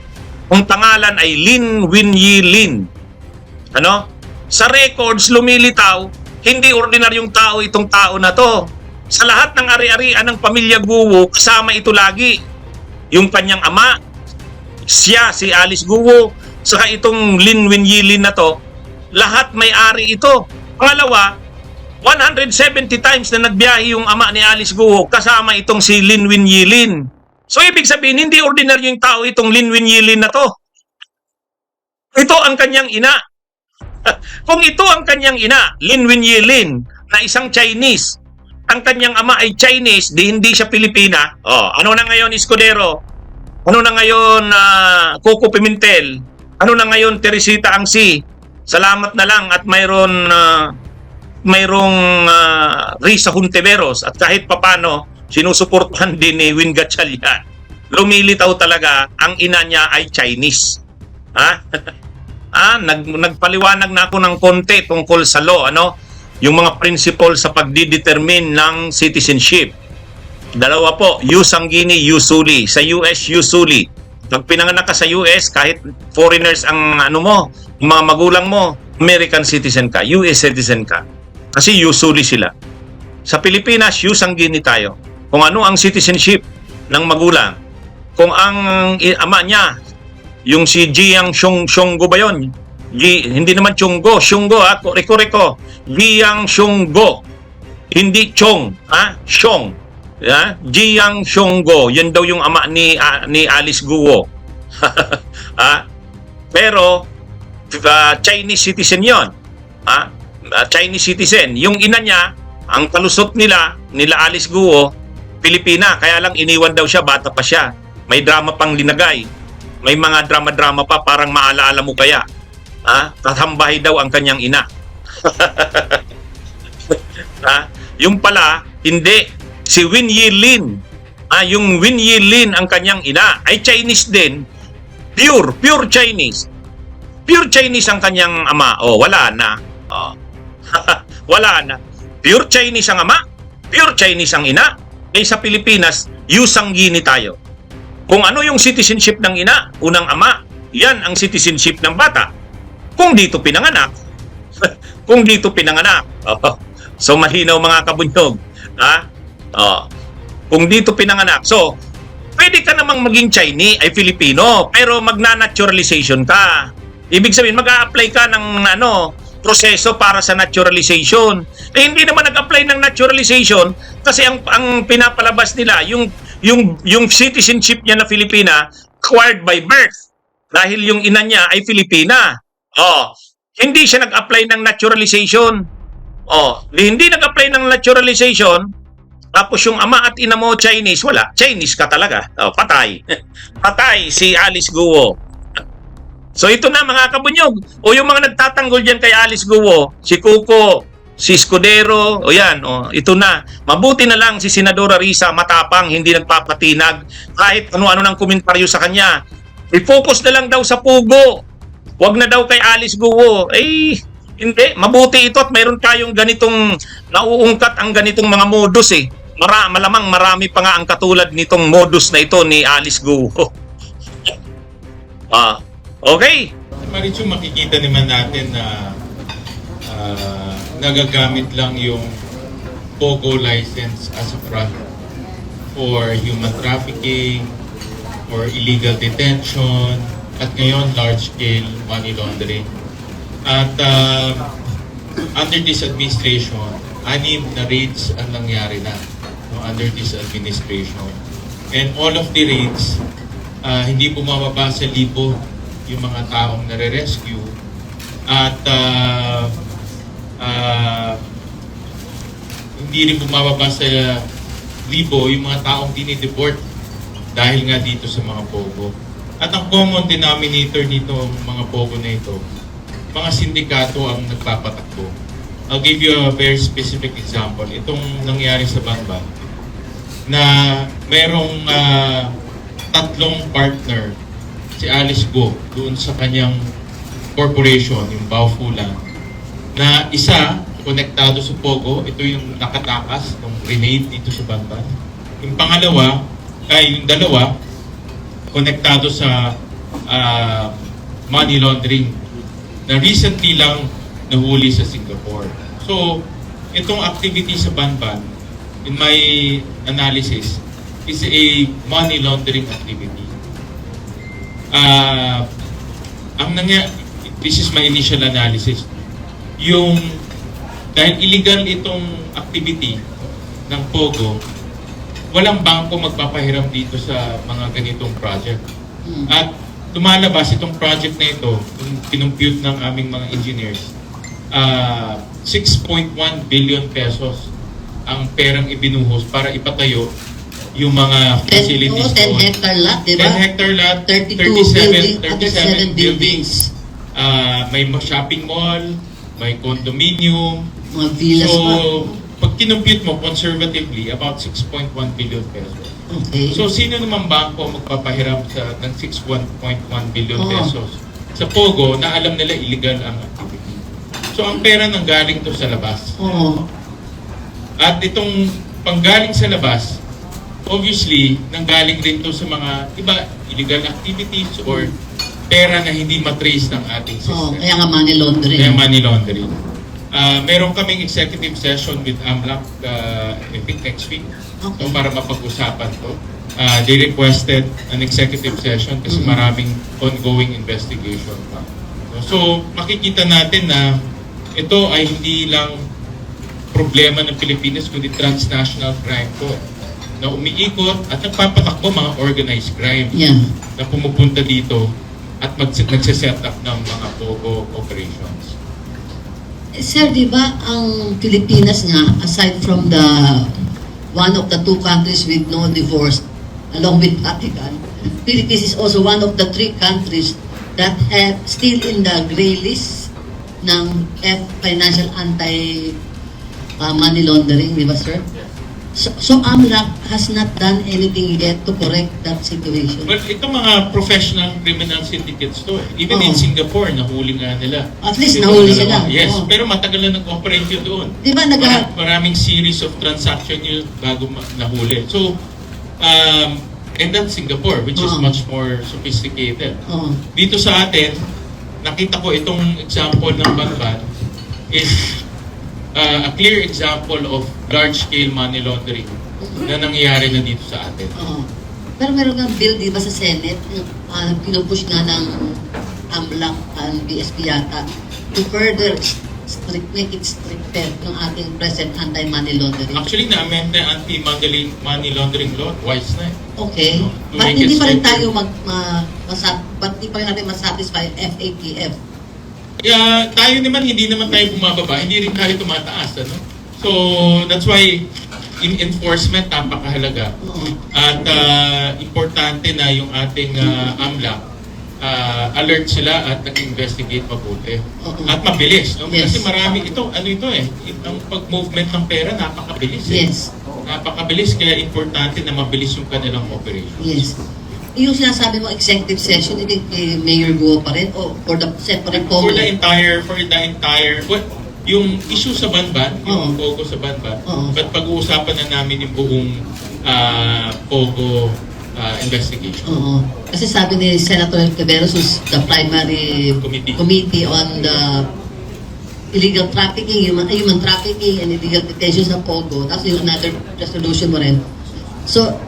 H: Ang pangalan ay Lin Winyi Lin. Sa records lumilitaw, hindi ordinaryong tao itong tao na to. Sa lahat ng ari-arian ng pamilya Guo, kasama ito lagi. Yung kanyang ama, siya, si Alice Guo, saka itong Lin Wenyilin na to, lahat may-ari ito. Pangalawa, 170 times na nagbiyahe yung ama ni Alice Guo, kasama itong si Lin Wenyilin. So ibig sabihin, hindi ordinaryo yung tao itong Lin Wenyilin na to. Ito ang kanyang ina. Kung ito ang kanyang ina, Lin Wenyilin, na isang Chinese, ang kanyang ama ay Chinese, di hindi siya Pilipina. Oh, ano na ngayon, Escudero? Ano na ngayon, Coco Pimentel? Ano na ngayon, Teresita Angsi? Salamat na lang at mayroong Risa Hontiveros at kahit papano, sinusuportahan din ni Win Gatchalian. Lumilitaw talaga, ang ina niya ay Chinese. Ha? Nagpaliwanag na ako ng konti tungkol sa law, ano? Yung mga principle sa pagdidetermine ng citizenship. Dalawa po, ius sanguinis, ius soli. Sa US, ius soli. Pag pinanganak ka sa US, kahit foreigners ang yung mga magulang mo, American citizen ka, US citizen ka. Kasi ius soli sila. Sa Pilipinas, ius sanguinis tayo. Kung ano ang citizenship ng magulang. Kung ang ama niya, yung si Jiang Xionggo ba yun? Hindi naman Chonggo, Xionggo reko. Jiang Xionggo. Hindi Chong, Xiong. Jiang Xionggo, yan daw yung ama ni Alice Guo. Pero Chinese citizen 'yon. Chinese citizen. Yung ina niya, ang kalusot nila Alice Guo, Pilipina, kaya lang iniwan daw siya, bata pa siya. May drama pang linagay. May mga drama-drama pa, parang maalaala mo kaya. Katambahay daw ang kanyang ina. Yung pala, hindi. Si Wenyilin, yung Wenyilin ang kanyang ina, ay Chinese din. Pure Chinese. Pure Chinese ang kanyang ama. Wala na. Wala na. Pure Chinese ang ama, pure Chinese ang ina. Sa Pilipinas, ius sanguinis tayo. Kung ano yung citizenship ng ina, unang ama, yan ang citizenship ng bata. Kung dito pinanganak, so malinaw mga kabunyog. Kung dito pinanganak, so pwede ka namang maging Chinese ay Filipino, pero magna-naturalization ka. Ibig sabihin, mag-a-apply ka ng proseso para sa naturalization. Hindi naman nag-apply ng naturalization kasi ang pinapalabas nila, yung citizenship niya na Filipina, acquired by birth. Dahil yung ina niya ay Filipina. Hindi siya nag-apply ng naturalization. Hindi nag-apply ng naturalization, tapos yung ama at ina mo Chinese, wala. Chinese ka talaga. Patay. Patay si Alice Guo. So ito na mga kabunyog. Yung mga nagtatanggol dyan kay Alice Guo, si Coco, si Escudero, ito na. Mabuti na lang si Senadora Risa, matapang, hindi nagpapatinag. Kahit ano-ano ng komentaryo sa kanya. I-focus na lang daw sa pugo. Huwag na daw kay Alice Guo. Hindi. Mabuti ito at mayroon tayong ganitong nauungkat ang ganitong mga modus malamang marami pa nga ang katulad nitong modus na ito ni Alice Guo. Okay.
I: Maritso, makikita naman natin na nagagamit lang yung POGO license as a front for human trafficking, or illegal detention, at ngayon large-scale money laundering. At under this administration, 6 na raids ang nangyari na under this administration. And all of the raids, hindi bumababa sa 1,000 yung mga taong nare-rescue. At hindi rin bumababa sa 1,000 yung mga taong dinideport dahil nga dito sa mga POGO. At ang common denominator nito, mga POGO na ito, mga sindikato ang nagpapatakbo. I'll give you a very specific example. Itong nangyari sa Banban, na merong 3 partner si Alice Guo doon sa kanyang corporation, yung Baofulan, na isa konektado sa POGO, ito yung nakatakas ng grenade dito sa Banban. Yung dalawa konektado sa money laundering na recently lang nahuli sa Singapore. So, itong activity sa Banban in my analysis, is a money laundering activity. This is my initial analysis. Dahil illegal itong activity ng Pogo, walang bangko magpapahiram dito sa mga ganitong project. At lumalabas itong project na ito, kung kinumpute ng aming mga engineers, 6.1 billion pesos ang perang ibinuhos para ipatayo yung mga facilities
J: 10 hectare lot, di ba?
I: 10 hectare lot,
J: 37
I: 37 buildings. May shopping mall, may condominium.
J: Mga villas
I: So,
J: pa.
I: pag kinumpute mo conservatively, about 6.1 billion pesos.
J: Okay.
I: So, sino naman bangko magpapahiram ng 6.1 billion
J: Oo.
I: pesos sa Pogo na alam nila illegal ang activity? So, ang pera nanggaling to sa labas.
J: Oo.
I: At itong panggaling sa labas, obviously, nanggaling din to sa mga illegal activities or pera na hindi matrace ng ating
J: Oo,
I: system.
J: kaya nga money laundering.
I: Kaya money laundering. Meron kaming executive session with AMLAC, I think next week,
J: Okay.
I: so para mapag-usapan to. They requested an executive session kasi maraming ongoing investigation pa. So, makikita natin na ito ay hindi lang problema ng Pilipinas, kundi transnational crime to. Na umiikot at nagpapatakbo mga organized crime
J: Yeah.
I: na pumupunta dito at nagsiset up ng mga Pogo operations.
J: Sir, di ba ang Pilipinas nga, aside from the one of the two countries with no divorce, along with Vatican, Philippines is also one of the 3 countries that have still in the gray list ng financial anti-money laundering, di ba, sir? So AMLAC has not done anything yet to correct that situation.
I: Well, ito mga professional criminal syndicates to. Even in Singapore, nahuli nga nila.
J: At least
I: Ito,
J: nahuli
I: dalawa.
J: sila.
I: Yes,
J: Oo.
I: pero matagal na nag-operate yun doon.
J: Di ba
I: Maraming series of transaction yun bago nahuli. So, and that's Singapore, which is much more sophisticated.
J: Oh.
I: Dito sa atin, nakita ko itong example ng Banban is a clear example of large-scale money laundering na nangyayari na dito sa atin.
J: Oo. Pero meron nga bill, di ba, sa Senate, pinupush nga ng AMLAC and BSP yata to further make it stricter ng ating present anti-money laundering.
I: Actually, na-amend na anti-money laundering law twice na.
J: Okay.
I: To
J: But
I: make
J: hindi
I: it
J: pa rin
I: stricter.
J: ba't hindi pa rin natin masatisfy FATF?
I: Kaya tayo naman, hindi naman tayo bumababa, hindi rin tayo tumataas. Ano? So, that's why in enforcement, napakahalaga.
J: Oo.
I: At importante na yung ating AMLAC, alert sila at nag-investigate mabuti.
J: Oo.
I: At mabilis. No?
J: Yes.
I: Kasi marami, ang pag-movement ng pera, napakabilis.
J: Yes.
I: Napakabilis, kaya importante na mabilis yung kanilang operation.
J: Yes. Yung sinasabi mo executive session, hindi kay Mayor Guo pa rin o for the separate
I: For
J: Pogo?
I: the entire, yung issue sa Banban, yung
J: Oo.
I: Pogo sa Banban,
J: Oo.
I: but pag-uusapan na namin yung buong Pogo investigation.
J: Oo. Kasi sabi ni Senator Caberos, who's the primary
I: Committee.
J: on the illegal trafficking, human trafficking and illegal detention sa Pogo. Tapos yung another resolution mo rin. So,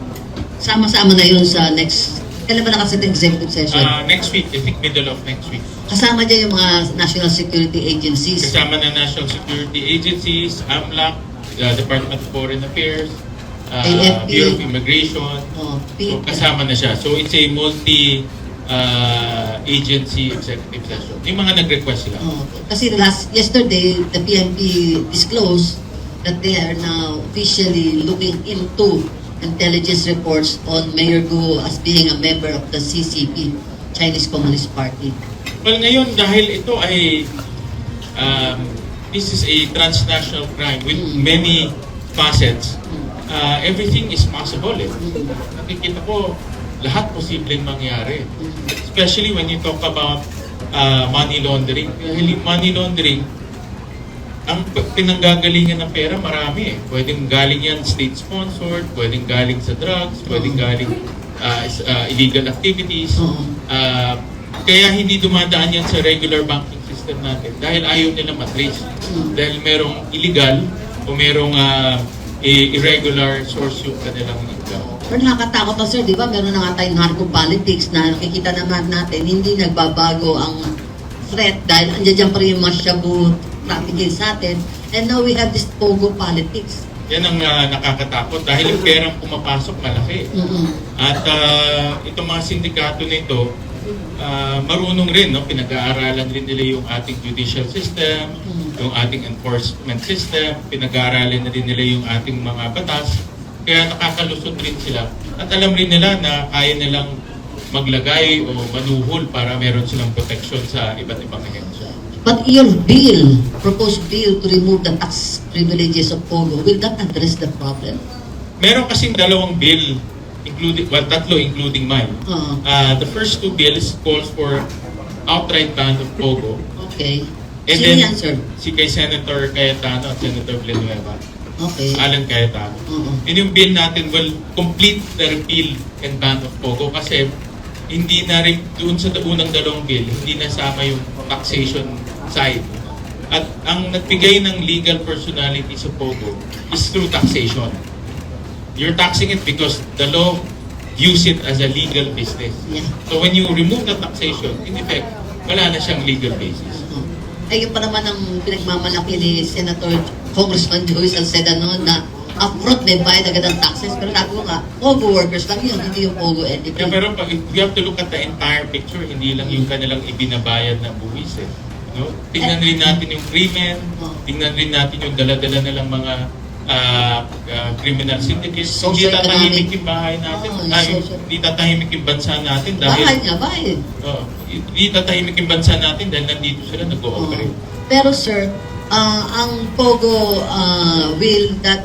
J: sama-sama na yun sa next, kailan ba nakaset yung executive session?
I: Next week, I think middle of next week.
J: Kasama dyan yung mga national security agencies.
I: Kasama na national security agencies, AMLAC, Department of Foreign Affairs,
J: AFP.
I: Bureau of Immigration.
J: Oh,
I: So, kasama na siya. So, it's a multi-agency executive session. Yung mga nag-request sila.
J: Kasi yesterday, the PNP disclosed that they are now officially looking into intelligence reports on Mayor Guo as being a member of the CCP, Chinese Communist Party.
I: Well, ngayon, dahil ito ay this is a transnational crime with many facets, everything is possible. Nakikita ko, lahat posibleng mangyari. Especially when you talk about money laundering. Dahil yung money laundering, ang pinanggagalingan ng pera marami. Pwedeng galing yan state-sponsored, pwedeng galing sa drugs, pwedeng galing illegal activities. Kaya hindi dumadaan yan sa regular banking system natin dahil ayaw nila matrace. Dahil merong illegal o merong irregular source yung kanilang income.
J: Pero nakakatakot pa, sir, di ba? Meron na nga tayong narco-politics na nakikita naman natin, hindi nagbabago ang threat dahil andyan pa rin yung mga shabu trafficking sa atin. And now we have this pogo politics.
I: Yan ang nakakatakot dahil yung perang pumapasok malaki. At itong mga sindikato na ito, marunong rin, no? Pinag-aaralan rin nila yung ating judicial system, yung ating enforcement system, pinag-aaralan na rin nila yung ating mga batas, kaya nakakalusot rin sila. At alam rin nila na kaya nilang maglagay o manuhol para meron silang protection sa iba't ibang ahensya.
J: But your bill, proposed bill to remove the tax privileges of Pogo, will that address the problem?
I: Meron kasing dalawang bill, tatlo including mine. The first two bills calls for outright ban of Pogo.
J: Okay.
I: And
J: Sino
I: then,
J: yan, sir?
I: si kay Senator Cayetano at Senator Villanueva.
J: Okay.
I: Alan Cayetano. And yung bill natin will complete the repeal and ban of Pogo kasi hindi na rin doon sa unang dalawang bill, hindi nasama yung taxation side. At ang nagbigay ng legal personality sa Pogo is through taxation. You're taxing it because the law views it as a legal business.
J: Yeah.
I: So when you remove the taxation, in effect, wala na siyang legal basis.
J: Ayun pa naman ang pinagmamalaki ni Senator Congressman Joey Salceda noon na upfront may bayad agad ang taxes. Pero sabi ko nga, Pogo workers lang yun, hindi yung Pogo entity.
I: Yeah, pero pag you have to look at the entire picture, hindi lang yung kanilang ibinabayad na buwis. No? Tingnan rin natin yung krimen, tingnan rin natin yung dala-dala nilang mga criminal syndicates. Hindi tatahimik yung bahay natin. Hindi tatahimik yung bansa natin dahil...
J: Bahay nga, bahay.
I: Hindi tatahimik yung bansa natin dahil nandito sila nag-ooperate.
J: Pero sir, ang Pogo will that...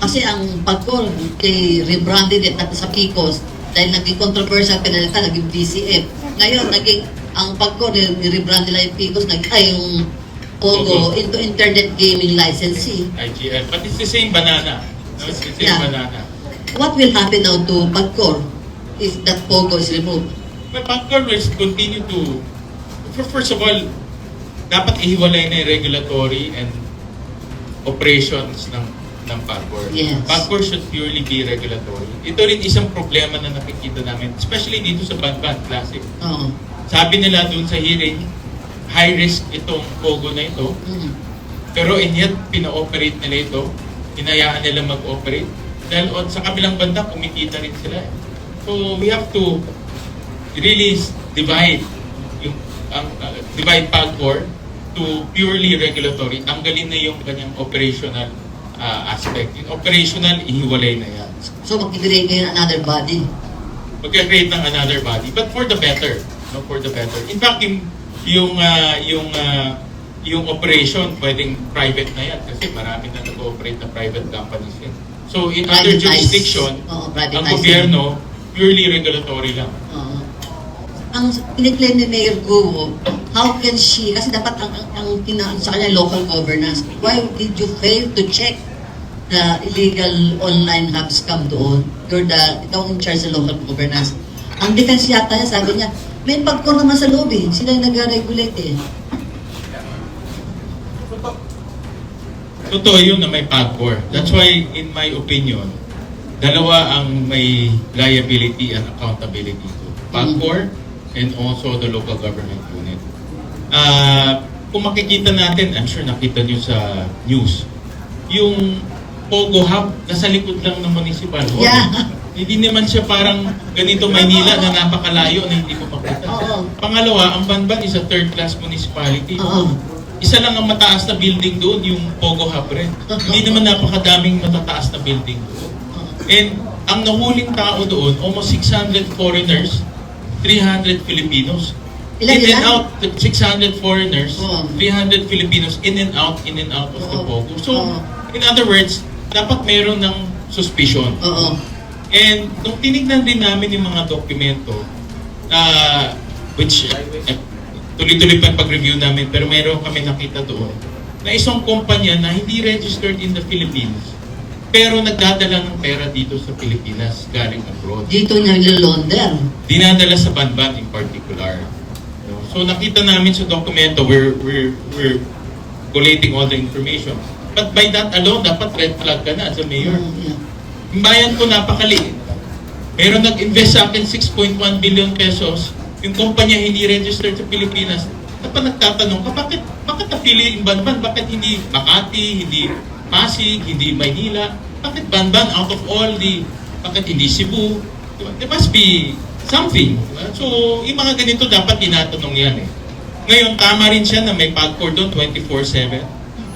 J: Kasi ang pagkor kay rebranded it at sa Picos dahil naging controversial pinalitan, naging DCF. Ngayon, naging ang pagkor ni-rebrand nila yung Picos, yung Pogo into internet gaming licensee.
I: IGL. But it's the same banana. No? It's the same banana.
J: What will happen now to Pagcor if that Pogo is removed?
I: Well, Pagcor will continue to... First of all, dapat ihiwalay na yung regulatory and operations ng Pagcor.
J: Yes.
I: Pagcor should purely be regulatory. Ito rin isang problema na nakikita namin, especially dito sa Banban Classic. Sabi nila dun sa hearing, high risk itong Pogo na ito, pero and yet pina-operate nila ito, hinayaan nila mag-operate, dahil sa kabilang banda, kumikita rin sila. So we have to really divide divide Pagcor to purely regulatory. Tanggalin na yung kanyang operational aspect. Yung operational, ihiwalay na yan.
J: So mag-create ngayon another body?
I: Mag-create ng another body, but for the better. No, for the better. In fact, yung operation, pwedeng private na yan kasi marami na nag-operate na private companies yan. So, in other jurisdiction, ang gobyerno, purely regulatory lang.
J: Ang piniklaim ni Mayor Guo, how can she, kasi dapat ang sa kanya local governance, why did you fail to check the illegal online hub scam doon? Ikaw in charge sa local governance. Ang defense yata niya, sabi niya, may Pagcor naman sa loob eh. Sila yung nag-regulate eh.
I: Totoo yun na may Pagcor. That's why, in my opinion, dalawa ang may liability and accountability to. Pagcor and also the local government unit. Kung makikita natin, I'm sure nakita nyo sa news, yung Pogo Hub, nasa likod lang ng municipal hall.
J: Yeah.
I: Hindi naman siya parang ganito Maynila na napakalayo na hindi mo makita. Pangalawa, ang Banban is a third-class municipality. Isa lang ang mataas na building doon, yung Pogo Hub rin. Hindi naman napakadaming matataas na building doon. And ang nahuling tao doon, almost 600 foreigners, 300 Filipinos. In and out, 600 foreigners, 300 Filipinos, in and out of the Pogo. So, in other words, dapat meron ng suspicion. And nung tinignan din namin yung mga dokumento, which tuloy-tuloy pa pag-review namin, pero meron kami nakita doon, na isang kumpanya na hindi registered in the Philippines, pero nagdadala ng pera dito sa Pilipinas, galing abroad.
J: Dito niya nilolonder.
I: Dinadala sa Banban in particular. So nakita namin sa dokumento, we're collating all the information. But by that alone, dapat red flag ka na as a mayor.
J: Yeah.
I: Yung bayan ko napakaliit. Meron nag-invest sa akin 6.1 billion pesos. Yung kumpanya hindi registered sa Pilipinas. Dapat nagtatanong ka, bakit napili yung Banban? Bakit hindi Makati, hindi Pasig, hindi Maynila? Bakit Banban out of all the, bakit hindi Cebu? Diba? There must be something. Diba? So, yung mga ganito dapat tinatanong yan eh. Ngayon, tama rin siya na may PAGCOR doon 24/7.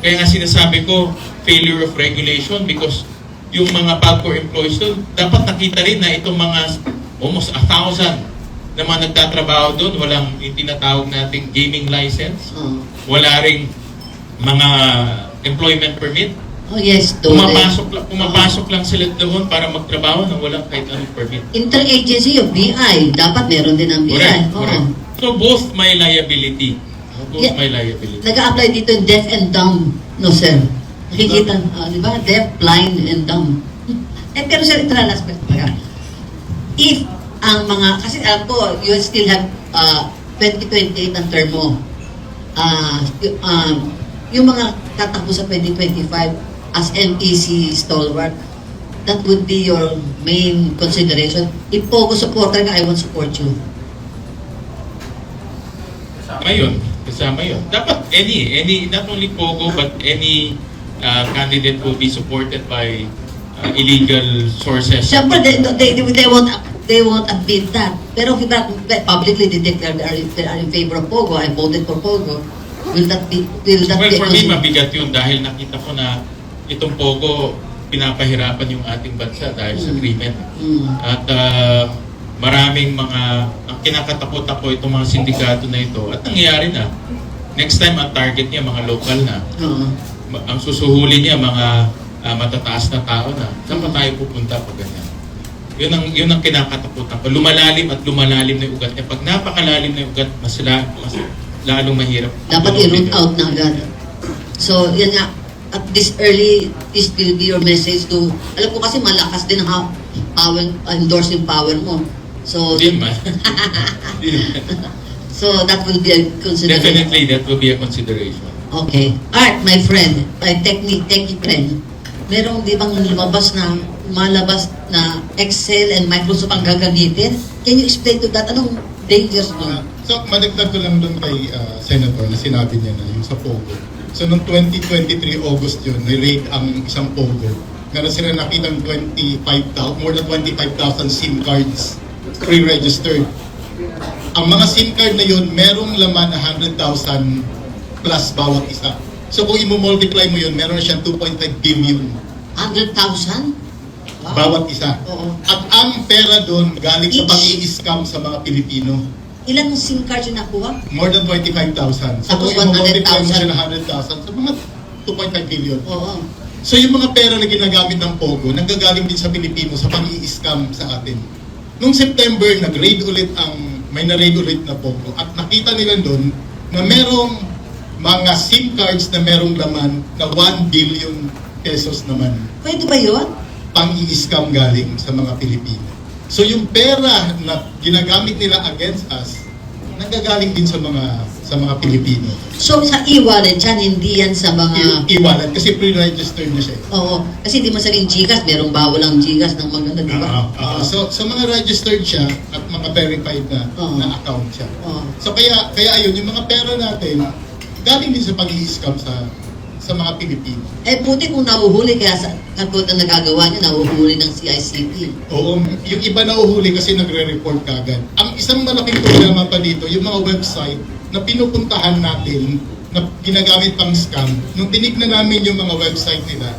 I: Kaya nga sinasabi ko, failure of regulation because yung mga PAGCOR employees doon, dapat nakita rin na itong mga almost 1,000 na mga nagtatrabaho doon, walang yung tinatawag nating gaming license, wala ring mga employment permit.
J: Oh yes,
I: Pumapasok lang sila doon para magtrabaho nang walang kahit anong permit.
J: Interagency of BI, dapat meron din ang BI.
I: Correct,
J: Oo.
I: correct. So both my liability. Both
J: Yeah.
I: my liability.
J: Nag-a-apply dito yung deaf and dumb, no sir? Nakikita, di ba? Deaf, blind, and dumb. Pero sir, ito na last question. If ang mga, kasi alam ko, you still have 2028 ang term mo. Yung mga tatakbo sa 2025 as MEC stalwart, that would be your main consideration. If Pogo supporter ka, I won't support you.
I: Kasama yun. Dapat any, not only Pogo, but any candidate will be supported by illegal sources.
J: Siyempre, they won't admit that. Pero publicly they declare they are in favor of Pogo. I voted for Pogo. Will that be
I: Well,
J: a
I: for me, mabigat yun dahil nakita ko na itong Pogo, pinapahirapan yung ating bansa dahil sa krimen. At maraming mga, ang kinakatakot ako itong mga sindikato na ito, at nangyayari na. Next time, ang target niya, mga local na. Ang susuhuli niya, mga matataas na tao na. Saan pa tayo pupunta pag ganyan? Yun ang kinakatakutan ko. Lumalalim at lumalalim na yung ugat niya. Pag napakalalim na yung ugat, mas lalong mahirap.
J: Dapat i-root out na agad. So, yan nga. At this early, this will be your message to, alam ko kasi malakas din ang power, endorsing power mo. So,
I: Hindi man.
J: so that will be a consideration.
I: Definitely, that will be a consideration.
J: Okay. Art, my friend, my techie friend, merong di bang malabas na Excel and Microsoft ang gagamitin? Can you explain to that? Anong dangers mo?
K: So, madagdag ko lang doon kay Senator na sinabi niya na yung sa Pogo. So, noong 2023 August yun, ni-raid ang isang Pogo. Meron sila nakitang more than 25,000 SIM cards pre-registered. Ang mga SIM card na yun, merong laman na 100,000 plus bawat isa. So, kung i-multiply mo yun, meron na siyang 2.5 billion.
J: 100,000? Wow.
K: Bawat isa.
J: Oo.
K: At ang pera doon galing sa
J: Each?
K: pag-i-scam sa mga Pilipino.
J: Ilan SIM cards yung nakuha?
K: More than 25,000. So
J: Tapos
K: kung i-multiply mo
J: 100,000.
K: siya ng 100,000, so mga 2.5 billion.
J: Oo.
K: So yung mga pera na ginagamit ng Pogo, nanggagaling din sa Pilipino sa pang-i-scam sa atin. Noong September, may na-raid ulit na Pogo at nakita nila doon na merong mga SIM cards na merong laman na 1 billion pesos naman.
J: Pwede ba yun?
K: Pang-i-scam galing sa mga Pilipino. So yung pera na ginagamit nila against us, nanggagaling din sa mga Pilipino.
J: So sa e-wallet yan, hindi yan sa mga...
K: E-wallet kasi pre-registered na siya.
J: Oo. Kasi hindi mo sabihin Gcash, merong bawal ang Gcash ng maganda, di ba?
K: So mga registered siya at mga verified na account siya. So kaya ayun, yung mga pera natin, galing din sa pag-i-scam sa mga Pilipino.
J: Buti kung nahuhuli, kaya sa katulad na nagagawa niya, nahuhuli ng CICT.
K: Oo, yung iba nahuhuli kasi nagre-report kagad. Ang isang malaking problema pa dito, yung mga website na pinupuntahan natin na ginagamit pang scam, nung tinignan namin yung mga website nila,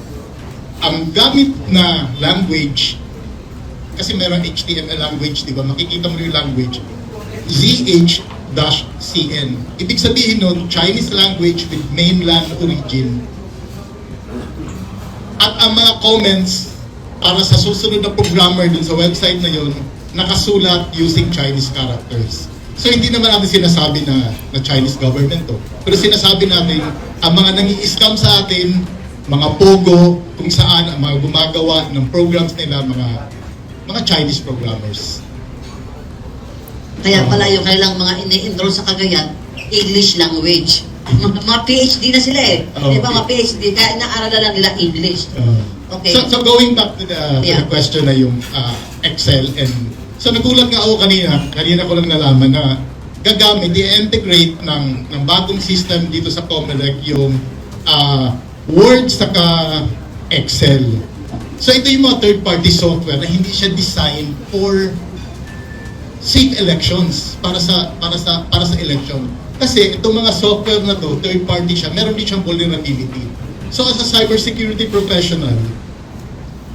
K: ang gamit na language, kasi meron HTML language, di ba? Makikita mo yung language, ZH-CN. Ibig sabihin nun, Chinese language with mainland origin. At ang mga comments para sa susunod na programmer dun sa website na yun, nakasulat using Chinese characters. So hindi naman natin sinasabi na Chinese government to. Pero sinasabi natin, ang mga nangi-scam sa atin, mga Pogo, kung saan ang mga gumagawa ng programs nila, mga Chinese programmers.
J: Kaya pala yung kailang mga ini-enroll sa Cagayan, English language. mga PhD na sila eh.
K: Oh,
J: Di ba,
K: okay.
J: mga PhD, kaya inaaralan lang nila English. Okay.
K: So going back to the question na yung Excel and so nagulat nga ako kanina ko lang nalaman na gagamit, i-integrate ng bagong system dito sa Comelec yung Word saka Excel. So ito yung mga third-party software na hindi siya designed for safe elections para sa election. Kasi itong mga software na to, third-party siya, meron din siyang vulnerability. So as a cybersecurity professional,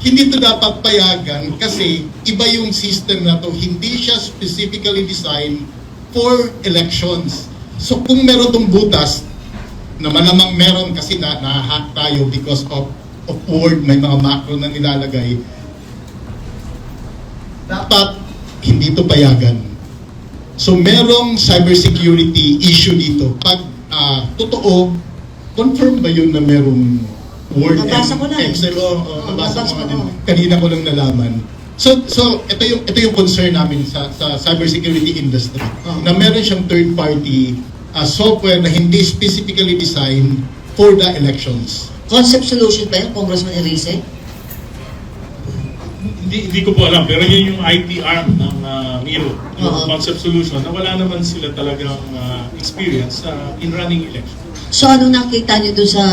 K: hindi ito dapat payagan kasi iba yung system na to, hindi siya specifically designed for elections. So kung meron tong butas, na malamang meron kasi na-hack tayo because of Word, may mga macro na nilalagay, dapat hindi ito payagan. So merong cybersecurity issue dito. Pag totoo, confirm ba yun na merong Word
J: Nabasa ko
K: and
J: na eh.
K: Excel? Nabasa ko
J: nabasa
K: din.
J: ko.
K: Kanina ko lang nalaman. So ito yung concern namin sa cybersecurity industry. Na meron siyang third party software na hindi specifically designed for the elections.
J: Concept solution ba yun, Congressman Erice?
I: Hindi ko po alam, pero yun yung IT arm ng Miro, yung
J: Oo.
I: concept solution, na wala naman sila talagang experience in running election.
J: So ano nakita niyo doon sa,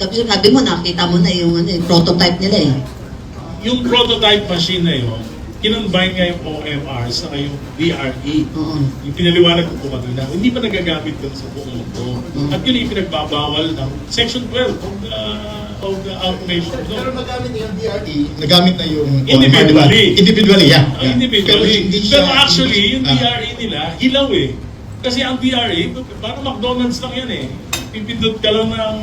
J: tapos sabi mo nakita mo na yung prototype nila eh.
I: Yung prototype machine na yun, kinonbine nga yung OMR sa yung DRE.
J: Oo.
I: Yung pinaliwanag ko po kanina, hindi pa nagagamit yun sa buong mundo. At yun yung pinagbabawal ng Section 12 of the Automation Law.
K: Pero nagamit na yung DRE, nagamit na yung
I: Individually.
K: Individually, yeah.
I: Individually.
K: hindi
I: Pero
K: siya-
I: actually, yung
K: Ah.
I: DRE nila, hilaw eh. Kasi ang DRE, parang McDonald's lang yan eh. Pipindot ka lang ng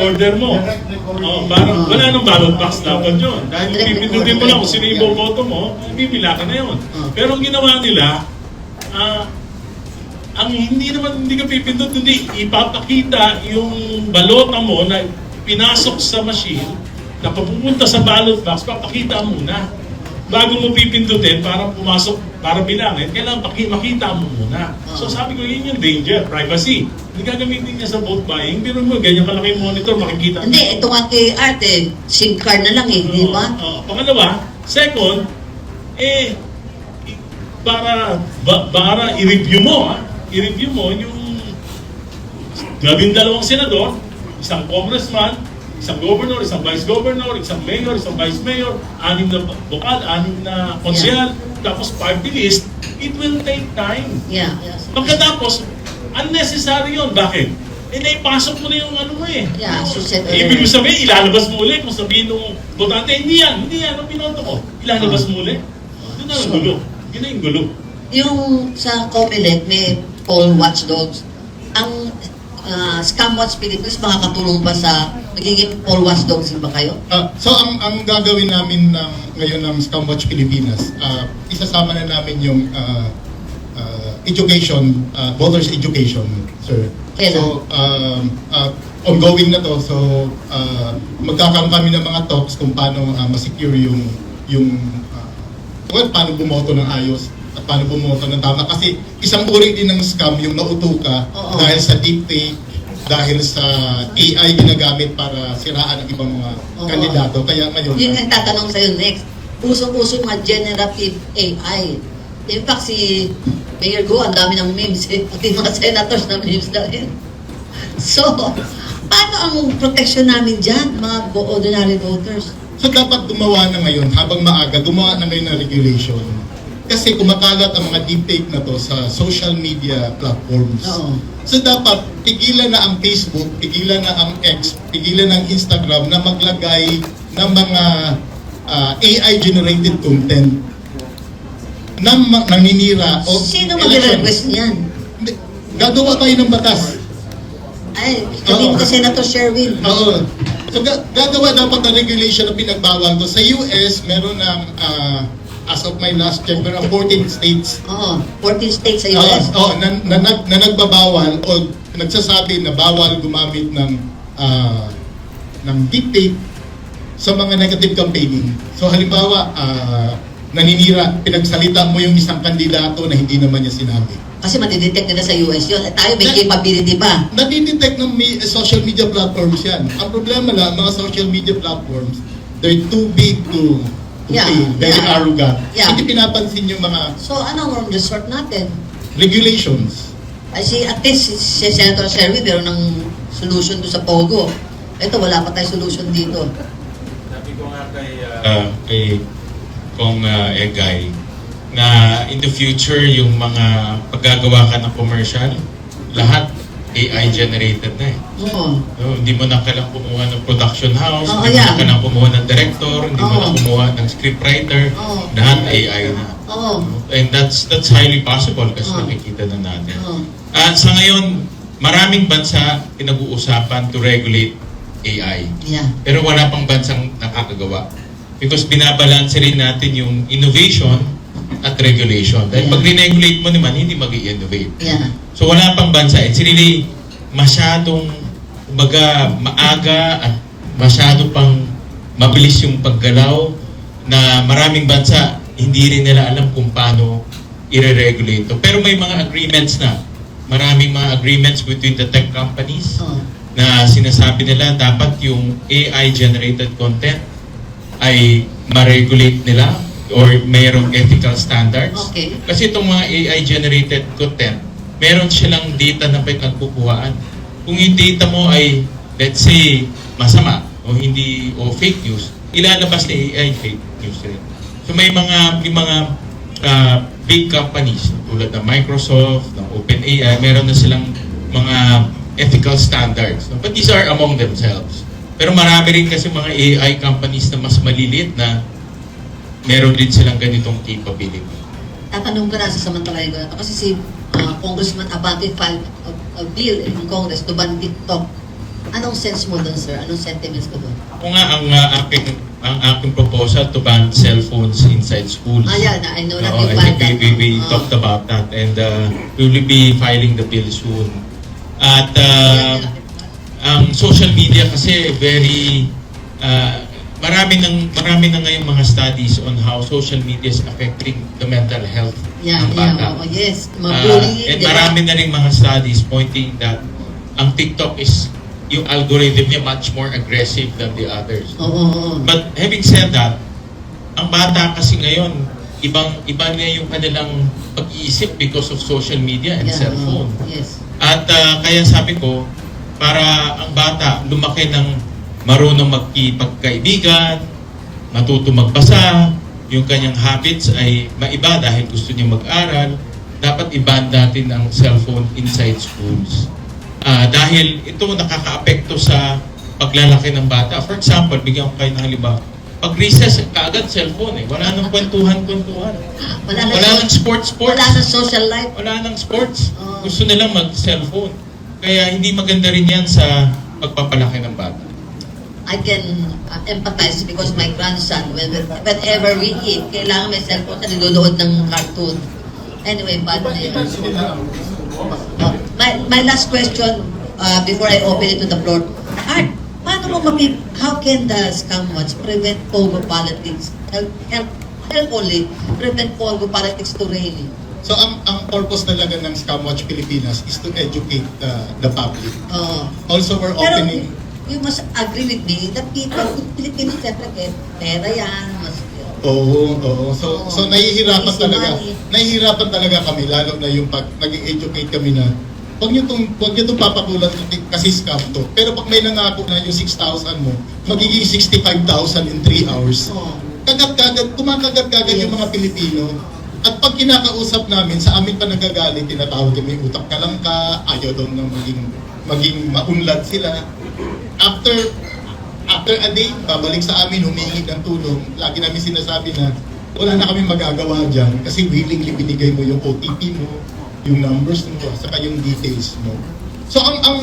I: order mo. Parang wala nang ballot box dapat yun. Dahil pipindutin mo lang kung sino yung boboto mo, bibila ka na yun. Pero ang ginawa nila, ang hindi ka pipindot, hindi ipapakita yung balota mo na pinasok sa machine, na papupunta sa ballot box, papakita muna. Bago mo pipindutin para pumasok, para bilangin, kailangan makita mo muna. So sabi ko, yun yung danger, privacy. Hindi gagamitin niya sa vote buying, pero mo, ganyan kalaki yung monitor, makikita.
J: Hindi, ito nga kay Arte, SIM card na lang eh, di ba?
I: Pangalawa, second, para i-review mo, i-review mo yung 12 senador, isang congressman, isang governor, isang vice governor, isang mayor, isang vice mayor, 6 na bukal, 6 na konsehal, tapos party list, it will take time.
J: Yeah.
I: Pagkatapos, unnecessary yun. Bakit? Naipasok mo na yung ano mo eh.
J: Yeah, so said
I: Ibig mo sabihin, ilalabas mo ulit kung sabihin nung botante, hindi yan, ang pinoto ko. Ilalabas mo ulit. Doon na ang gulo. Yun na yung gulo.
J: Yung sa Comelec, may poll watchdogs. Ang Scam Watch Philippines, makakatulong ba sa magiging poll watchdogs ba kayo?
K: So ang gagawin namin ngayon ng Scam Watch Pilipinas, isasama na namin yung education, voters education, sir.
J: Kailan?
K: So ongoing na to. So magkakaroon kami ng mga talks kung paano ma-secure yung paano bumoto ng ayos at paano bumoto ng tama. Kasi isang uri din ng scam yung nauto ka dahil sa deepfake, dahil sa AI ginagamit para siraan ang ibang mga kandidato. Kaya ngayon,
J: Yun ang tatanong sa'yo next. Usong-uso mga generative AI. In fact, si Mayor Go, ang dami ng memes eh. Pati mga senators na memes na rin. So, paano ang protection namin dyan, mga ordinary voters?
K: so dapat gumawa na ngayon, habang maaga, gumawa na ngayon ng regulation. Kasi kumakalat ang mga deepfake na to sa social media platforms.
J: Oo.
K: So dapat pigilan na ang Facebook, pigilan na ang X, pigilan ng Instagram na maglagay ng mga AI-generated content na naninira o
J: Sino mag-request niyan?
K: Gagawa tayo ng batas.
J: Ay, sabihin ko Senator Sherwin.
K: Oo. So gagawa dapat ng regulation na pinagbawal to. Sa US, meron ng as of my last check, meron 14 states.
J: Oo, 14 states sa US.
K: Na nagbabawal o nagsasabi na bawal gumamit ng deepfake sa mga negative campaigning. So halimbawa, naninira, pinagsalita mo yung isang kandidato na hindi naman niya sinabi.
J: Kasi matidetect nila sa US yun. At tayo may capability pa.
K: Nadidetect ng social media platforms yan. Ang problema lang, mga social media platforms, they're too big to fail, very arrogant.
J: Yeah.
K: Hindi pinapansin yung mga
J: So, anong resort natin?
K: regulations.
J: I see, at least si Senator Sherwin meron ng solution doon sa Pogo. Ito, wala pa tayong solution dito.
I: Sabi ko nga kay Kong Egay na in the future yung mga paggagawa ka ng commercial, lahat AI generated na eh.
J: Oo.
I: No, hindi mo na kailangang kumuha ng production house,
J: Oo,
I: hindi mo
J: yeah.
I: na kailangang kumuha ng director, hindi mo na
J: Oo.
I: kumuha ng scriptwriter,
J: Oo.
I: lahat AI na.
J: Oo.
I: And that's highly possible kasi
J: Oo.
I: nakikita na natin.
J: Oo.
I: Sa ngayon, maraming bansa pinag-uusapan to regulate AI.
J: Yeah.
I: Pero wala pang bansang nakakagawa. Because binabalanse rin natin yung innovation at regulation. Dahil
J: Yeah.
I: pag re-regulate mo naman, hindi mag-i-innovate.
J: Yeah.
I: So wala pang bansa. It's really masyadong, kumbaga, maaga at masyado pang mabilis yung paggalaw na maraming bansa hindi rin nila alam kung paano i-regulate to. Pero may mga agreements na. Maraming mga agreements between the tech companies
J: Oo.
I: na sinasabi nila dapat yung AI-generated content ay ma-regulate nila or mayroong ethical standards.
J: Okay.
I: Kasi itong mga AI-generated content, meron silang data na pinagkukuhaan. Kung yung data mo ay, let's say, masama o hindi o fake news, ilalabas na AI fake news rin. So may mga big companies tulad ng Microsoft, ng OpenAI, meron na silang mga ethical standards. But these are among themselves. Pero marami rin kasi mga AI companies na mas maliliit na meron din silang ganitong capability.
J: Tatanong ko na, sasamantalahin ko na ito. Kasi si Congressman Abante filed a bill in Congress to ban TikTok. Anong sense mo doon, sir? Anong sentiments ko doon?
I: Ako nga, ang aking proposal to ban cellphones inside schools.
J: Yeah, I know that
I: Oo,
J: you
I: I
J: filed
I: think
J: that.
I: we talked about that and we will be filing the bill soon. At ang social media kasi very marami na ngayong mga studies on how social media is affecting the mental health ng bata.
J: Yes. Bullying,
I: And marami na rin mga studies pointing that ang TikTok is yung algorithm niya much more aggressive than the others.
J: Oo.
I: But having said that, ang bata kasi ngayon, iba na yung kanilang pag-iisip because of social media and cellphone.
J: Yes.
I: At kaya sabi ko, para ang bata lumaki ng marunong magkipagkaibigan, matuto magbasa, yung kanyang habits ay maiba dahil gusto niya mag-aral, dapat i-ban natin ang cellphone inside schools. Dahil ito nakaka-apekto sa paglalaki ng bata. For example, bigyan ko kayo ng halimbawa. Pag recess, kaagad cellphone eh. Wala nang kwentuhan. Wala nang sports.
J: Wala nang social life.
I: Wala nang sports. Gusto nilang mag-cellphone. Kaya hindi maganda rin yan sa pagpapalaki ng bata.
J: I can empathize because my grandson, whenever we eat, kailangan may cellphone na nilulood ng cartoon. Anyway, bad na yun. My last question before I open it to the floor. Art, paano mo how can the scamwatch prevent Pogo politics? Help only prevent Pogo politics to reign.
K: So ang purpose talaga ng Scamwatch Pilipinas is to educate the public. Also we're opening.
J: Pero you must agree with me that people, Pilipino siyempre, pera yan, mas
K: Oo. So nahihirapan
J: easy
K: talaga.
J: money.
K: Nahihirapan talaga kami lalo na yung pag nag-educate kami na wag niyo tong papakulan kasi scam to. Pero pag may nangako na yung 6,000 mo, magiging 65,000 in 3 hours. Kumakagat-kagat yung mga Pilipino. At pag kinakausap namin, sa amin pa nagagalit, tinatawag kami, utak ka lang ka, ayaw daw na maging maunlad sila. After a day, babalik sa amin, humingi ng tulong. Lagi namin sinasabi na wala na kami magagawa dyan kasi willingly binigay mo yung OTP mo, yung numbers mo, saka yung details mo. So ang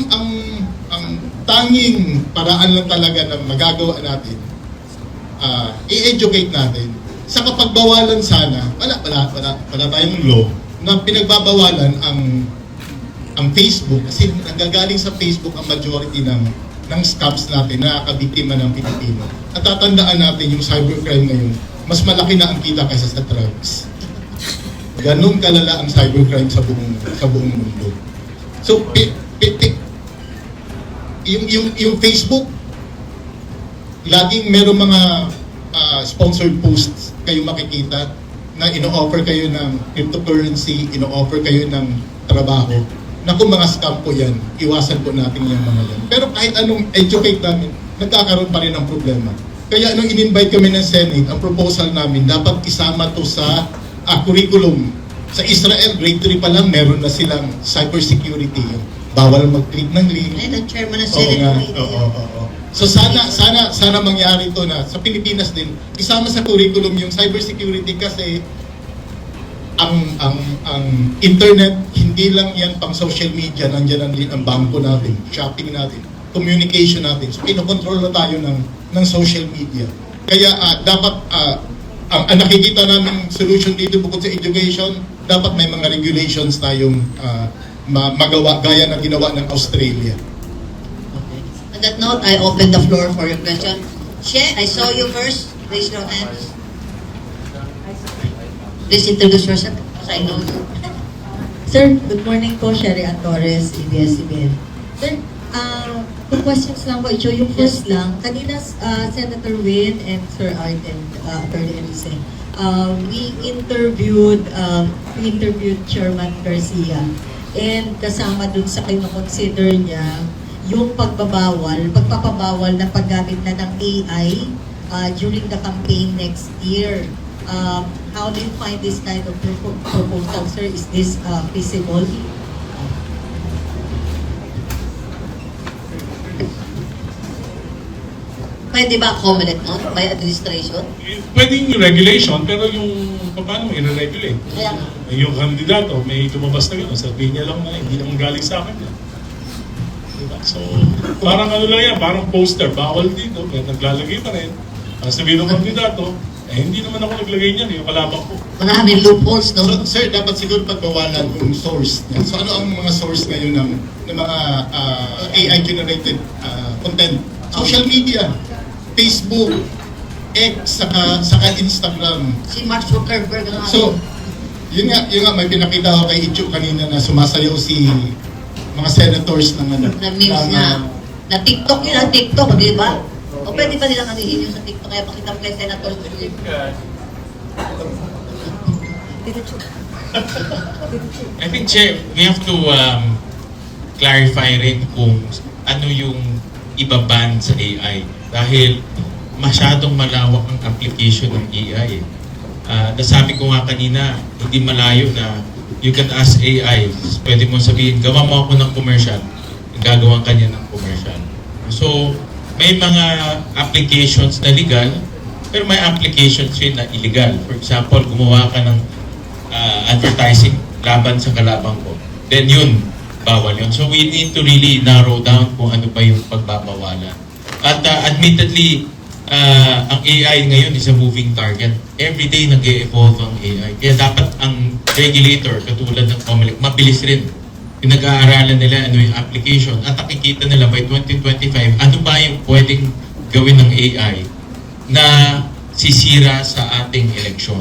K: tanging paraan lang talaga na magagawa natin, i-educate natin. Sa kapagbawalan sana, wala tayong law na pinagbabawalan ang Facebook kasi nanggagaling sa Facebook ang majority ng scams natin na nakakabiktima ng Pilipino. At tatandaan natin yung cybercrime ngayon, mas malaki na ang kita kaysa sa drugs. Ganun kalala ang cybercrime sa buong mundo. So, yung Facebook, laging meron mga sponsored posts kayo makikita na ino-offer kayo ng cryptocurrency, ino-offer kayo ng trabaho. Naku, mga scam po yan. Iwasan po natin yung mga yan. Pero kahit anong educate namin, nagkakaroon pa rin ng problema. Kaya nung in-invite kami ng Senate, ang proposal namin, dapat isama to sa curriculum. Sa Israel, grade 3 pa lang, meron na silang cybersecurity. Bawal mag-click ng link.
J: Ay, ang chairman ng
K: Oo
J: Senate.
K: nga, oo. So sana mangyari to na sa Pilipinas din, isama sa curriculum yung cybersecurity kasi ang internet, hindi lang yan pang social media, nandiyan ang bangko natin, shopping natin, communication natin. So kinokontrol na tayo ng social media. Kaya dapat ang nakikita namin solution dito bukod sa education, dapat may mga regulations tayong magawa gaya na ginawa ng Australia.
J: Okay. On that note, I open the floor for your question. She, I saw you first. Raise your hands. Please introduce yourself because I know you.
L: Sir, good morning po. Sherry Torres, ABS-CBN. Sir, two questions lang po. Yung first lang, kanina Senator Win and Sir Art and Attorney Elise, we interviewed Chairman Garcia, and kasama dun sa kinoconsider niya yung pagpapabawal na paggamit na ng AI during the campaign next year. How do you find this kind of proposal, sir? Is this feasible?
J: Pwede ba accommodate nun by administration?
I: Pwedeng yung regulation, pero yung paano mo i-regulate?
J: Kaya nga.
I: Yung kandidato, may lumabas na gano'n, sabihin niya lang na hindi naman galing sa akin yan. Diba? So, parang ano lang yan, parang poster, bawal dito, kaya naglalagay pa rin. Ang sabihin ng kandidato, hindi naman ako naglagay niyan, yung kalabang ko.
J: Maraming loopholes, no?
K: So, sir, dapat siguro pagbawalan yung source niya. So, ano ang mga source ngayon ng mga AI-generated content? Social media, Facebook, X, saka Instagram.
J: Si Mark Zuckerberg nga.
K: So, yun nga, may pinakita ko kay Icho kanina na sumasayaw si mga senators ng ano.
J: Na memes na. Na TikTok yun, ang TikTok, di ba? O pwede pa nilang anihin yung sa TikTok, kaya pakita mo kay Senator Zuckerberg.
I: I think, Chair, we have to clarify rin kung ano yung ibaban sa AI. Dahil masyadong malawak ang application ng AI. Nasabi ko nga kanina, hindi malayo na you can ask AI, pwede mo sabihin, gawa mo ako ng commercial, gagawa ka niya ng commercial. So, may mga applications na legal, pero may applications rin na illegal. For example, gumawa ka ng advertising laban sa kalabang ko. Then yun, bawal yun. So we need to really narrow down kung ano ba yung pagbabawalan. At admittedly, ang AI ngayon is a moving target. Every day nag-e-evolve ang AI. Kaya dapat ang regulator, katulad ng COMELEC, mabilis rin. Pinag-aaralan nila ano yung application at nakikita nila by 2025 ano ba yung pwedeng gawin ng AI na sisira sa ating eleksyon.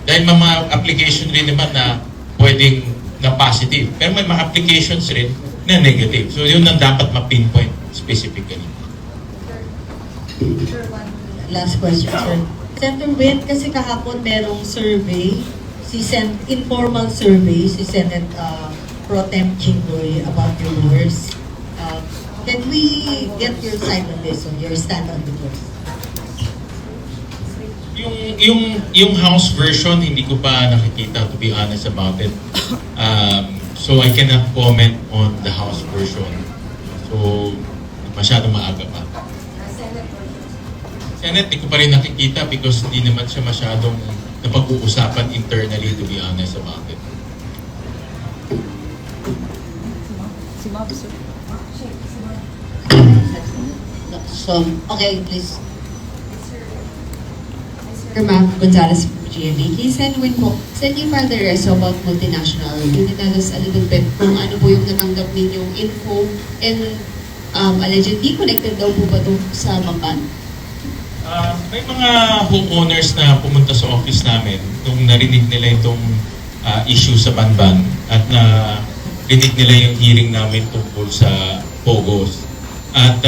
I: Dahil may mga application rin naman na pwedeng na positive. Pero may mga applications rin na negative. So yun ang dapat ma-pinpoint specifically.
L: Last question, sir. Senator Win, kasi kahapon merong survey, informal survey, si Senate Pro Tem Chingoy about divorce. Can we get your side on this, or your stand on divorce?
I: Yung House version, hindi ko pa nakikita, to be honest about it. So I cannot comment on the House version. So, masyadong maaga pa. Senate, hindi ko pa rin nakikita because hindi naman siya masyadong napag-uusapan internally, to be honest about it.
J: So, okay, please.
L: Sir Ma'am Gonzalez from GMA. Send you file the reso about multinational. Can you tell us a little bit kung ano po yung natanggap ninyong info and allegedly connected daw po ba ito sa Bamban?
I: May mga homeowners na pumunta sa office namin nung narinig nila itong issue sa Banban at na rinig nila yung hearing namin tungkol sa POGOs. At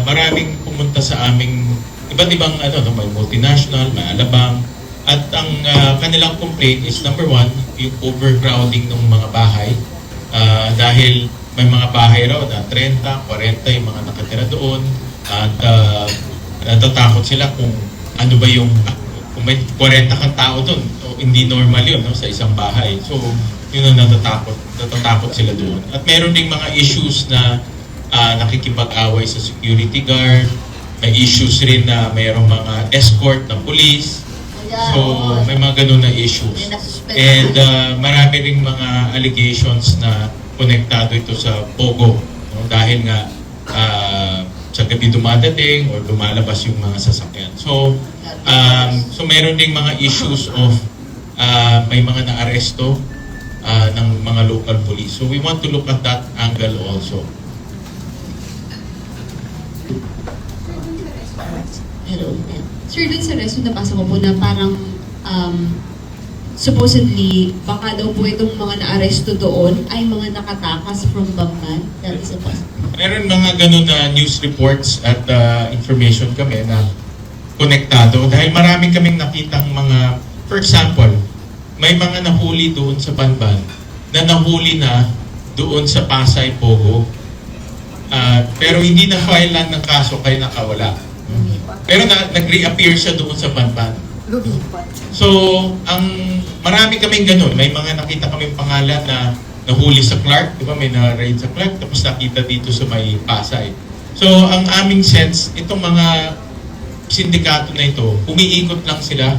I: maraming pumunta sa aming iba't ibang may multinational, may alabang. At ang kanilang complaint is number one, yung overcrowding ng mga bahay. Dahil may mga bahay raw na 30, 40 yung mga nakatira doon. At natatakot sila kung ano ba yung kung may 40 kang tao doon, hindi normal yun sa isang bahay. So, yun ang natatakot sila doon. At meron ding mga issues na nakikipag-away sa security guard. May issues rin na mayroong mga escort ng police. So, may mga ganun na issues. And marami ring mga allegations na konektado ito sa POGO. Dahil nga sa gabi dumadating or lumalabas yung mga sasakyan. So meron ding mga issues of may mga naaresto ng mga local police. So we want to look at that angle also.
M: Hello. Sir, dun sa resto nabasa ko po na parang supposedly baka daw po itong mga naaresto doon ay mga nakatakas from Bamban. That is a possibility.
I: Meron mga ganun na news reports at information kami na konektado dahil marami kaming nakitang mga, for example, may mga nahuli doon sa Banban na nahuli na doon sa Pasay Pogo. Pero hindi na file lang ng kaso kaya nakawala. Pero nag-reappear siya doon sa Banban. So, marami kaming ganun. May mga nakita kaming pangalan na nahuli sa Clark, di ba? May na-raid sa Clark, tapos nakita dito sa may Pasay. So, ang aming sense, itong mga sindikato na ito, umiikot lang sila.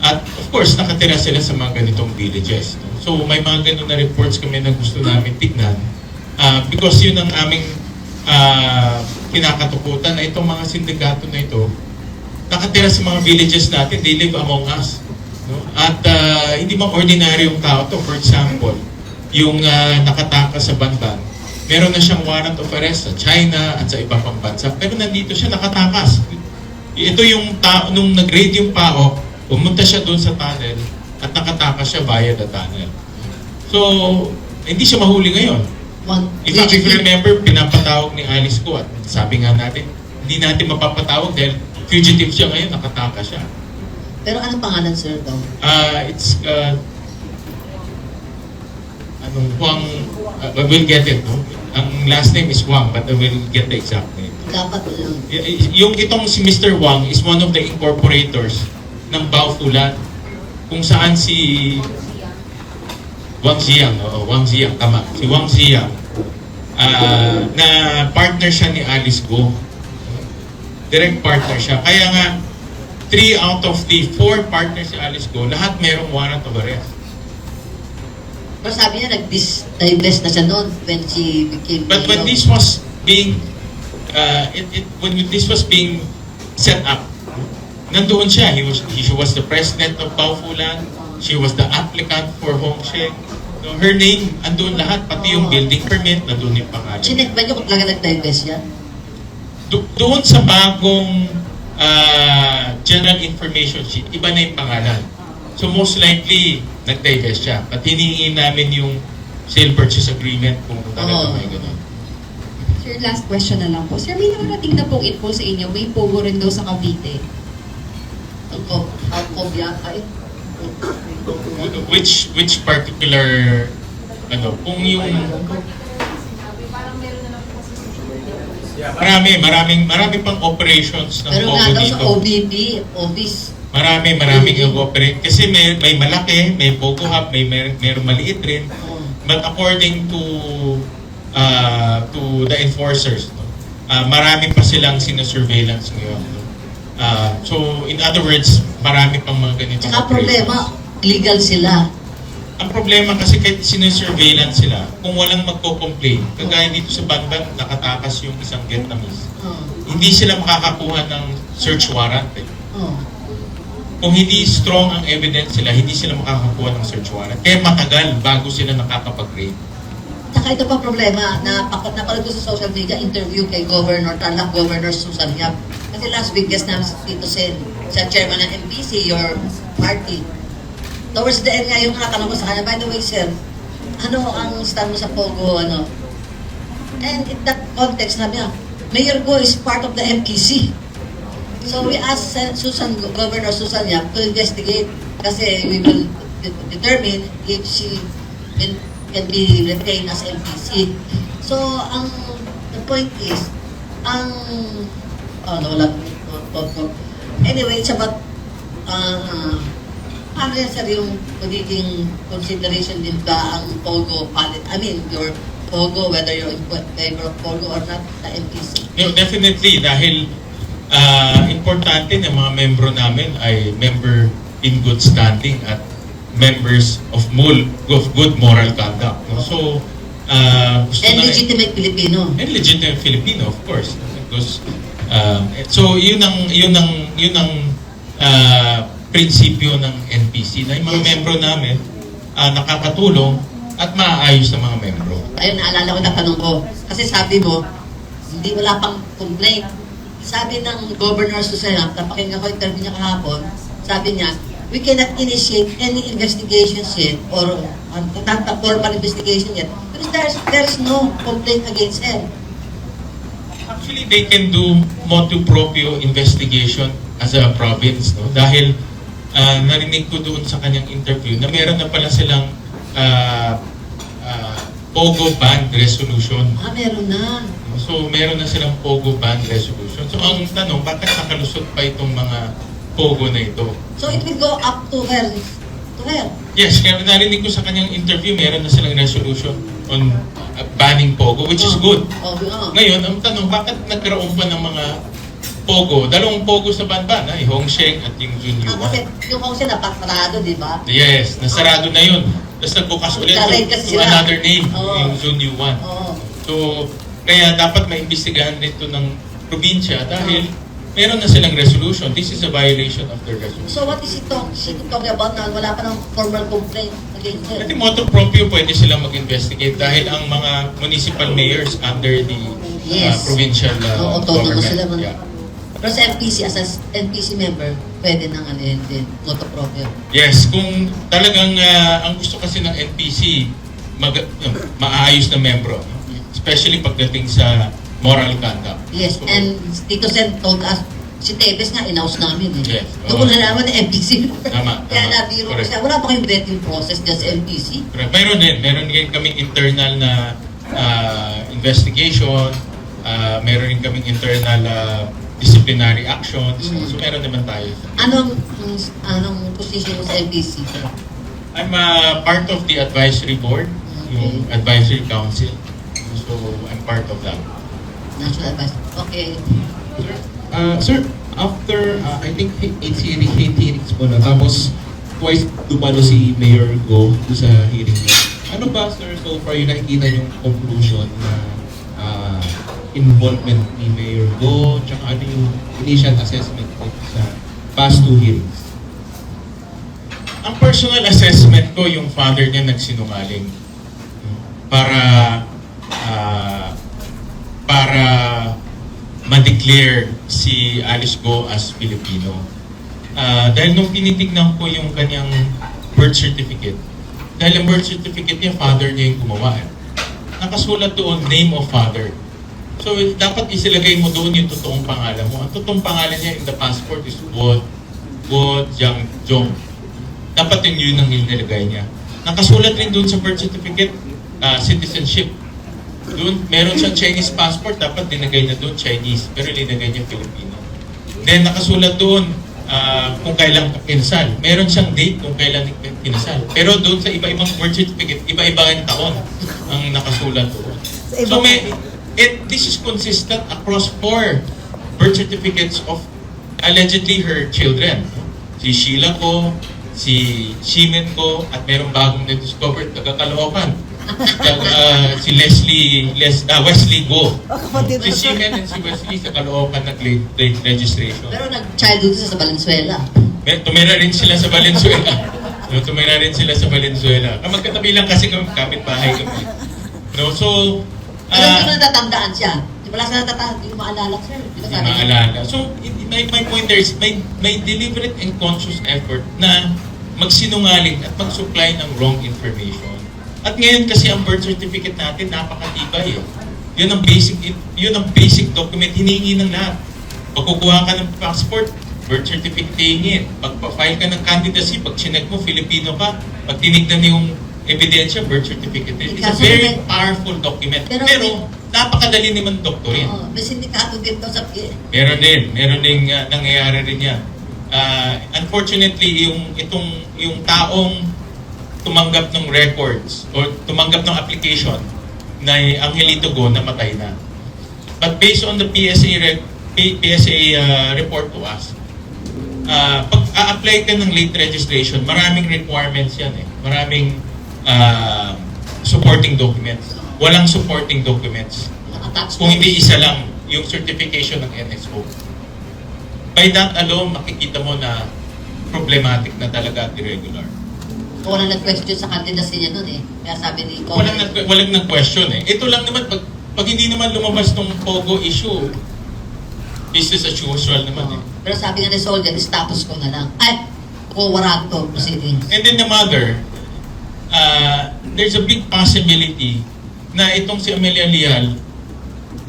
I: At of course, nakatira sila sa mga ganitong villages. So, may mga ganun na reports kami na gusto namin tignan. Because yun ang aming kinakatukutan na itong mga sindikato na ito, nakatira sa mga villages natin, they live among us. No? At hindi mga ordinaryong tao to. For example, yung nakatakas sa Banban, meron na siyang warrant of arrest sa China at sa iba pang bansa. Pero nandito siya nakatakas. Ito yung tao, nung nag-raid yung PAO, pumunta siya doon sa tunnel at nakatakas siya via the tunnel. So, hindi siya mahuli ngayon. If you remember, pinapatawag ni Alice ko at sabi nga natin, hindi natin mapapatawag dahil fugitive siya ngayon, nakataka siya.
J: Pero anong pangalan, sir, daw?
I: It's, Huang, we'll get it, no? Ang last name is Huang, but I will get the exact name.
J: Dapat lang.
I: Yung itong si Mr. Huang is one of the incorporators ng Baofulan, kung saan si Wang Ziyang, Wang Ziyang, tama, si Wang Ziyang, na partner siya ni Alice Go. Direct partner siya. Kaya nga, 3 out of the 4 partners si Alice Go, lahat merong warrant of arrest.
J: Pero sabi niya, nag-divest na siya noon when she became
I: But when this was being, when this was being set up, nandoon siya. She was the president of Baofulan. She was the applicant for Hongsheng. No, her name, andun lahat, pati yung building permit, nandun yung pangalan.
J: Chinek ba niyo kung talaga nag-divest yan?
I: Doon sa bagong general information sheet, iba na yung pangalan. So most likely, nag-divest siya. At hinihingi namin yung sale purchase agreement kung talaga may gano'n.
M: Sir, last question na lang po. Sir, may nakarating na pong info sa inyo, may pogo rin daw sa Cavite.
I: Which particular, kung yung... Marami pang operations ng
J: pero
I: pogo
J: nga daw
I: dito.
J: sa OBP, office.
I: Maraming nag-operate. Kasi may malaki, may Pogo Hub, may maliit rin. But according to the enforcers, marami pa silang sinasurveillance ngayon. So, in other words, marami pang mga ganitong
J: Tsaka problema, legal sila.
I: Ang problema kasi kahit sinasurveillance sila, kung walang magko-complain, kagaya dito sa Banban, nakatakas yung isang Vietnamese, hindi sila makakakuha ng search warrant. Kung hindi strong ang evidence sila, hindi sila makakakuha ng search warrant. Kaya matagal bago sila nakakapag-raid.
J: Saka ito pa problema na napanood ko sa social media interview kay Tarlac Governor Susan Yap. Kasi last week guest namin si Tito Sen, siya chairman ng MPC, your party. Towards the end nga yung nakatanong ko sa kanya, by the way sir, ano ang stand mo sa Pogo, ano? And in that context nabi niya, Mayor Go is part of the MPC. So we asked Governor Susan Yap to investigate kasi we will determine if she can be retained as MPC. So, the point is, anyway, it's about, paano yan sir yung magiging consideration din ba ang Pogo your Pogo, whether you're in favor of Pogo or not, the MPC?
I: Definitely, dahil importante na mga membro namin ay member in good standing at members of good moral conduct. No? So,
J: and legitimate Filipino.
I: And legitimate Filipino, of course. Because, so, yun ang prinsipyo ng NPC na yung mga membro namin nakakatulong at maayos sa mga membro.
J: Ayun, naalala ko na tanong ko. Kasi sabi mo, hindi wala pang complaint. Sabi ng Governor Susana, napakinggan ko interview niya kahapon, sabi niya, we cannot initiate any investigations yet or not a formal investigation yet because there's no complaint against her.
I: Actually, they can do motu proprio investigation as a province, no? Dahil narinig ko doon sa kanyang interview na meron na pala silang Pogo ban resolution.
J: Meron na.
I: So, meron na silang Pogo ban resolution. So, ang tanong, bakit nakalusot pa itong mga Pogo na ito?
J: So, it will go up to her.
I: Yes, kaya narinig ko sa kanyang interview, meron na silang resolution on banning Pogo, which is good. Ngayon, ang tanong, bakit nagkaroon pa ng mga Pogo? Dalawang Pogo sa Banban, yung Hongsheng at yung Junyuan.
J: Kasi yung Hongsheng napasarado, di ba?
I: Yes, nasarado na yun. Tapos nagbukas ulit to another name, yung Junyuan. So, kaya dapat maimbestigahan nito ng probinsya dahil meron na silang resolution. This is a violation of their resolution.
J: So what is it talking about na wala pa ng formal complaint against her?
I: At motu proprio pwede silang mag-investigate dahil ang mga municipal mayors under the provincial
J: autonomous
I: government.
J: sila. Pero sa MPC, as NPC member, pwede nang din, motu proprio.
I: Yes, kung talagang ang gusto kasi ng NPC, maayos na membro. Especially pagdating sa moral conduct.
J: Yes, and Tito Sen told us, si Tevez nga, in-house namin eh.
I: Yes.
J: Doon na naman ng MPC.
I: Tama.
J: Kaya nabiro ko siya, wala pa kayong vetting process dyan sa MPC?
I: Meron din kaming internal na investigation, meron din kaming internal disciplinary actions, so meron naman tayo.
J: Anong position mo sa MPC?
I: I'm part of the advisory board, yung advisory council. So, I'm part of that.
J: National Advice. Okay.
N: Sir, after, I think 8 hearings po na, tapos twice dumalo si Mayor Go sa hearing niya. Ano ba, sir, so far yung nakikita yung conclusion na involvement ni Mayor Go, tsaka ano yung initial assessment sa past 2 hearings?
I: Ang personal assessment ko, yung father niya nagsinungaling para ma-declare si Alice Go as Filipino. Dahil nung tinitignan ko yung kanyang birth certificate, dahil ang birth certificate niya, father niya yung gumawa. Nakasulat doon, name of father. So, dapat isilagay mo doon yung totoong pangalan mo. Ang totoong pangalan niya in the passport is Go Jiang Jong. Dapat yun ang inilagay niya. Nakasulat rin doon sa birth certificate, citizenship. Doon, meron siyang Chinese passport, dapat dinagay na doon Chinese, pero linagay niya Filipino. Then nakasulat doon kung kailan kinasal. Meron siyang date kung kailan kinasal. Pero doon sa iba-ibang birth certificate, iba-iba ang taon ang nakasulat doon. So this is consistent across 4 birth certificates of allegedly her children. Si Sheila Go, si Shimen Go, at merong bagong na-discovered taga Caloocan. Si Wesley Go. Si Shimen and si Wesley sa Caloocan nag-late registration.
J: Pero nag-childhood sa Valenzuela.
I: Tumira rin sila sa Valenzuela. Magkatabi lang kasi kami, kapit-bahay kami. No? So,
J: Pero hindi mo natatandaan siya. Di ba lang siya natatandaan? Hindi ko maalala, sir. Di ba sabi niya?
I: maalala. So, my point there is may deliberate and conscious effort na magsinungaling at mag-supply ng wrong information. At ngayon kasi ang birth certificate natin napakatibay. Yun ang basic document hinihingi ng lahat. Pag kukuha ka ng passport, birth certificate hihingin. Pag pa-file ka ng candidacy, pag chinek mo Filipino ka, pag tinignan yung ebidensya, birth certificate. It's a very powerful document. Pero napakadali naman doktorin.
J: Oo, may sindikato din daw sa PIE.
I: Meron din nangyayari rin yan. Unfortunately, yung taong tumanggap ng records or tumanggap ng application na Angelito Go namatay na. But based on the PSA report to us, pag a-apply ka ng late registration, maraming requirements yan eh. Maraming supporting documents. Walang supporting documents. Kung hindi isa lang, yung certification ng NSO. By that alone, makikita mo na problematic na talaga at irregular.
J: Walang nag-question sa candidacy niya nun eh. Kaya sabi ni
I: Walang nag-question eh. Ito lang naman, pag hindi naman lumabas tong POGO issue, business as usual naman eh.
J: Pero sabi nga ni Soldier, tapos ko na lang. Ay, warranto proceedings.
I: And then the mother, there's a big possibility na itong si Amelia Leal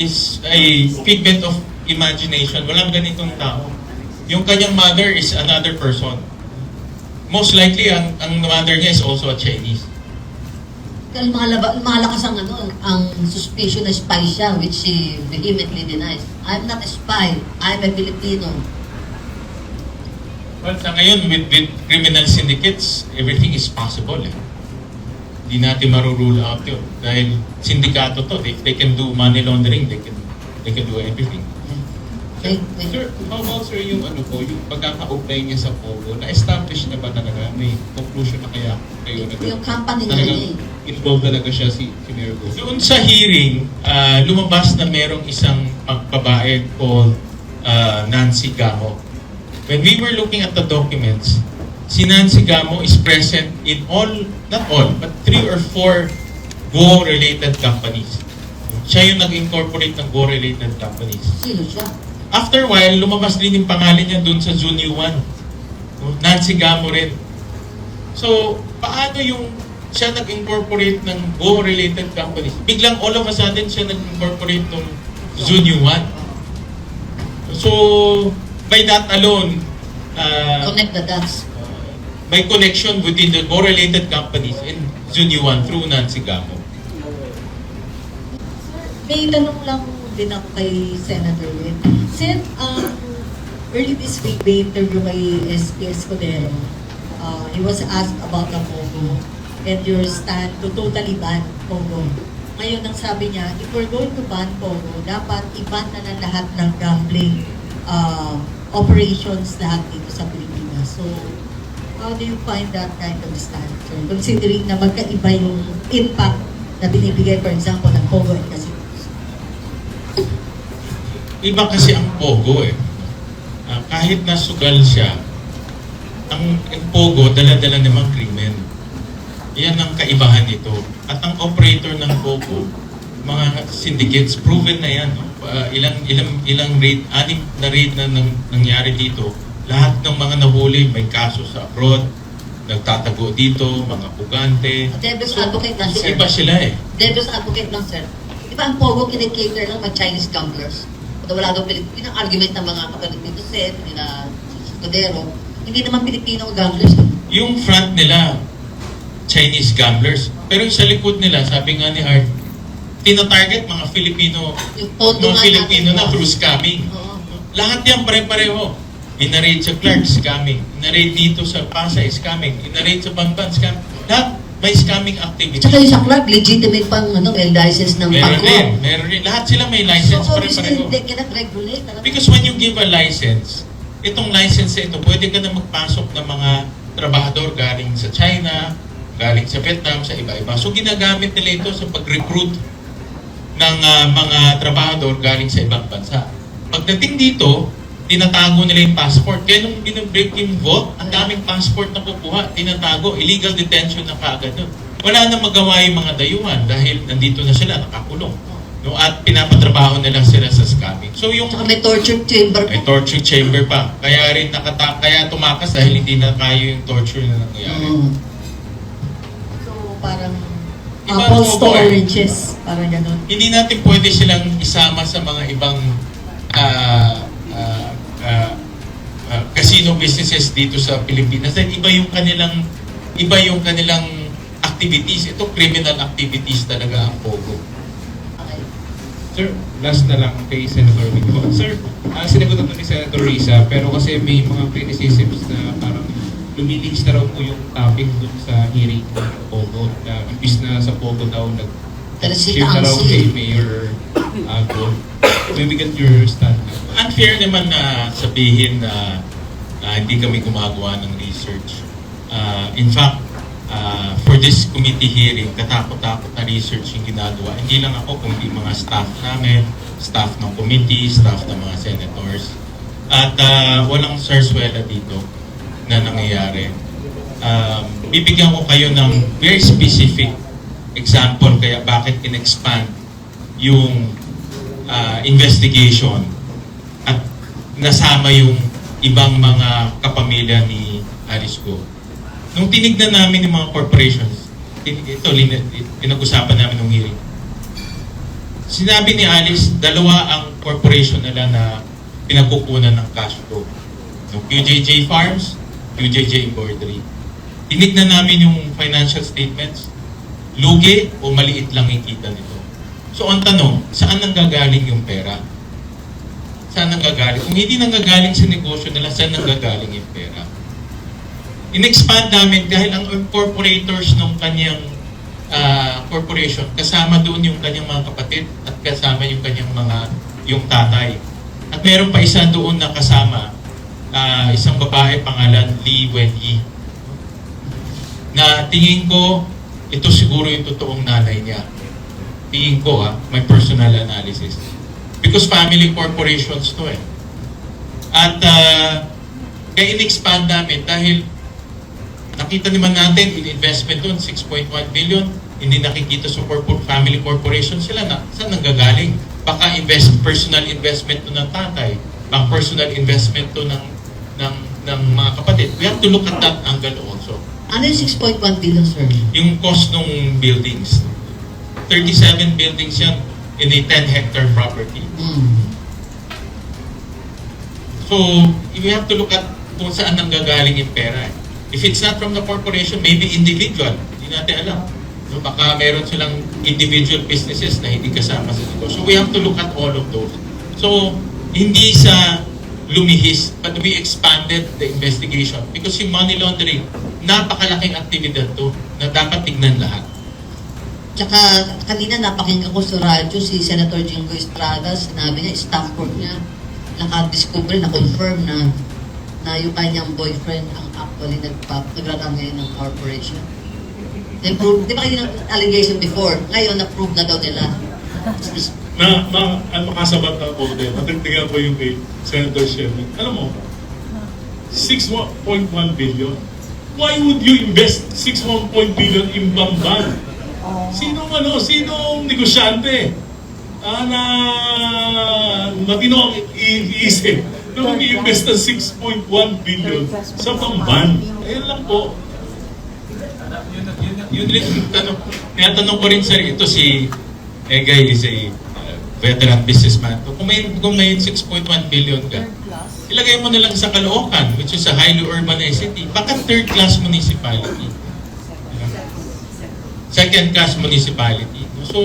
I: is a figment of imagination. Walang ganitong tao. Yung kanyang mother is another person. Most likely, ang mother niya is also a Chinese.
J: Kaya malakas ang suspicion na spy siya, which she vehemently denies. I'm not a spy. I'm a Filipino.
I: Well, sa ngayon, with criminal syndicates, everything is possible eh. Hindi natin marurule out yun. Dahil sindikato to, if they can do money laundering, they can do everything.
N: Sir, how about sir yung yung pagkaka-apply niya sa POGO, na-establish na ba talaga? May conclusion na kaya kayo na
J: Yung company niya
N: talagang involved talaga siya si Mayor Go?
I: Doon sa hearing, lumabas na merong isang babae called Nancy Gamo. When we were looking at the documents, si Nancy Gamo is present in not all, but 3 or 4 Go-related companies. Siya yung nag-incorporate ng Go-related companies.
J: Sino siya?
I: After a while, lumabas din yung pangalan niya dun sa Junyu 1. Nancy Gamo rin. So, paano yung siya nag-incorporate ng Go-related companies? Biglang all of a sudden, siya nag-incorporate ng Junyu 1. So, by that alone,
J: connect the dots.
I: May connection within the Go-related companies in Junyu 1 through Nancy Gamo.
L: May tanong lang din ako kay Senator Win. Sen, early this week, may interview kay SP Escudero. He was asked about the POGO and your stand to totally ban POGO. Ngayon, ang sabi niya, if we're going to ban POGO, dapat i-ban na ng lahat ng gambling operations lahat dito sa Pilipinas. So, how do you find that kind of stand, sir? Considering na magkaiba yung impact na binibigay, for example, ng POGO and casinos.
I: Iba kasi ang POGO eh. Kahit nasugal siya, ang POGO, dala-dala namang krimen. Yan ang kaibahan nito. At ang operator ng POGO, mga syndicates, proven na yan. Ilang raid, 6 na raid na nangyari dito. Lahat ng mga nahuli, may kaso sa abroad, nagtatago dito, mga pugante.
J: Devil's advocate lang,
I: So
J: sir.
I: iba sila eh.
J: Devil's advocate lang, sir. Di ba ang POGO kinikater lang mga Chinese gamblers? At wala daw Pilipino. Ang argument ng mga kapatid nito, Seth, nila Escudero, hindi naman Pilipino gamblers.
I: Yung front nila, Chinese gamblers. Pero yung sa likod nila, sabi nga ni Art, tina-target mga Filipino, na through scamming. Lahat yan pare-pareho. Ina-raid sa Clark, scamming. Ina-raid dito sa Pasay, scamming. Ina-raid sa Banban, scamming. Lahat may scamming activity.
J: Tsaka yung sa Clark, legitimate pang may license ng pagko.
I: Meron din. Lahat sila may license
J: So obviously,
I: pare-pareho.
J: they cannot regulate.
I: Because when you give a license, itong license na ito, pwede ka na magpasok ng mga trabahador galing sa China, galing sa Vietnam, sa iba-iba. So ginagamit nila ito sa pag-recruit ng mga trabahador galing sa ibang bansa. Pagdating dito, tinatago nila yung passport. Kaya nung binibreak yung vault, ang daming passport na kukuha, tinatago, illegal detention na kaagad doon. wala na magawa yung mga dayuhan dahil nandito na sila, nakakulong. No, at pinapatrabaho na lang sila sa scamming. So yung
J: Saka may torture chamber
I: may torture chamber pa. Kaya rin kaya tumakas dahil hindi na kaya yung torture na nangyayari.
L: So, parang
I: Iba
L: apples to
I: po,
L: oranges. Parang ganun.
I: Hindi natin pwede silang isama sa mga ibang casino businesses dito sa Pilipinas. Dahil iba yung kanilang activities. Ito criminal activities talaga ang Pogo.
N: Sir, last na lang kay Senator Vico. Sir, sinagot na ni Senator Risa, pero kasi may mga criticisms na parang lumilings na raw po yung topic dun sa hearing ng Pogo. Na imbis na sa Pogo daw nag-share na raw kay Mayor Go. Maybe get your stand.
I: Unfair naman na sabihin na hindi kami gumagawa ng research. In fact, for this committee hearing, katakot-takot na research yung ginagawa. Hindi lang ako, kundi mga staff namin, staff ng committee, staff ng mga senators. At walang sarswela dito na nangyayari. Bibigyan ko kayo ng very specific example kaya bakit in-expand yung investigation at nasama yung ibang mga kapamilya ni Alice Go. Nung tinignan namin yung mga corporations, pinag-usapan namin ng hearing. Sinabi ni Alice, 2 ang corporation nila na pinagkukunan ng cash flow. Yung QJJ Farms, QJJ Embroidery. Tinignan namin yung financial statements, lugi o maliit lang yung kita nito. So ang tanong, saan nanggagaling yung pera? Saan nanggagaling? Kung hindi nanggagaling sa negosyo nila, saan nanggagaling yung pera? In-expand namin dahil ang incorporators ng kanyang corporation, kasama doon yung kanyang mga kapatid at kasama yung kanyang yung tatay. At meron pa isa doon na kasama, isang babae pangalan Lee Wen-yi. Na tingin ko, ito siguro yung totoong nanay niya. Tingin ko my personal analysis. Because family corporations to eh. At kaya in-expand namin dahil nakita naman natin, in-investment doon, 6.1 billion, hindi nakikita sa family corporation sila na saan nanggagaling. Baka personal investment to ng tatay, baka personal investment to ng mga kapatid. We have to look at that angle also.
J: Ano yung 6.1 billion, sir?
I: Yung cost ng buildings. 37 buildings yan in a 10-hectare property. So, we have to look at kung saan nanggagaling yung pera. If it's not from the corporation, maybe individual. Hindi natin alam. No, baka meron silang individual businesses na hindi kasama sa negosyo. So we have to look at all of those. So, hindi sa lumihis, but we expanded the investigation because yung money laundering, napakalaking aktibidad to na dapat tignan lahat.
J: Tsaka kanina napakinggan ko sa radyo si Senator Jingo Estrada, sinabi niya, staff work niya, nakadiscover, na-confirm na yung kanyang boyfriend ang actually nag-run ngayon ng corporation. Then prove, di ba kayo ng allegation before? Ngayon, na-prove na daw nila.
O: Ang makasabat na po din, natindigan ko yung kay Senator Sherman. Alam mo, 6.1 billion. Why would you invest 6.1 billion in Bamban? Sinong negosyante na matino ang iisip na mag-i-invest ng 6.1 billion sa Bamban? Ayan lang po.
I: Yun rin, tinatanong ko rin sir, ito si Egay is a veteran businessman. Kung may 6.1 billion ka, ilagay mo na lang sa Caloocan, which is a highly urbanized city. Baka third-class municipality. Second-class municipality. So,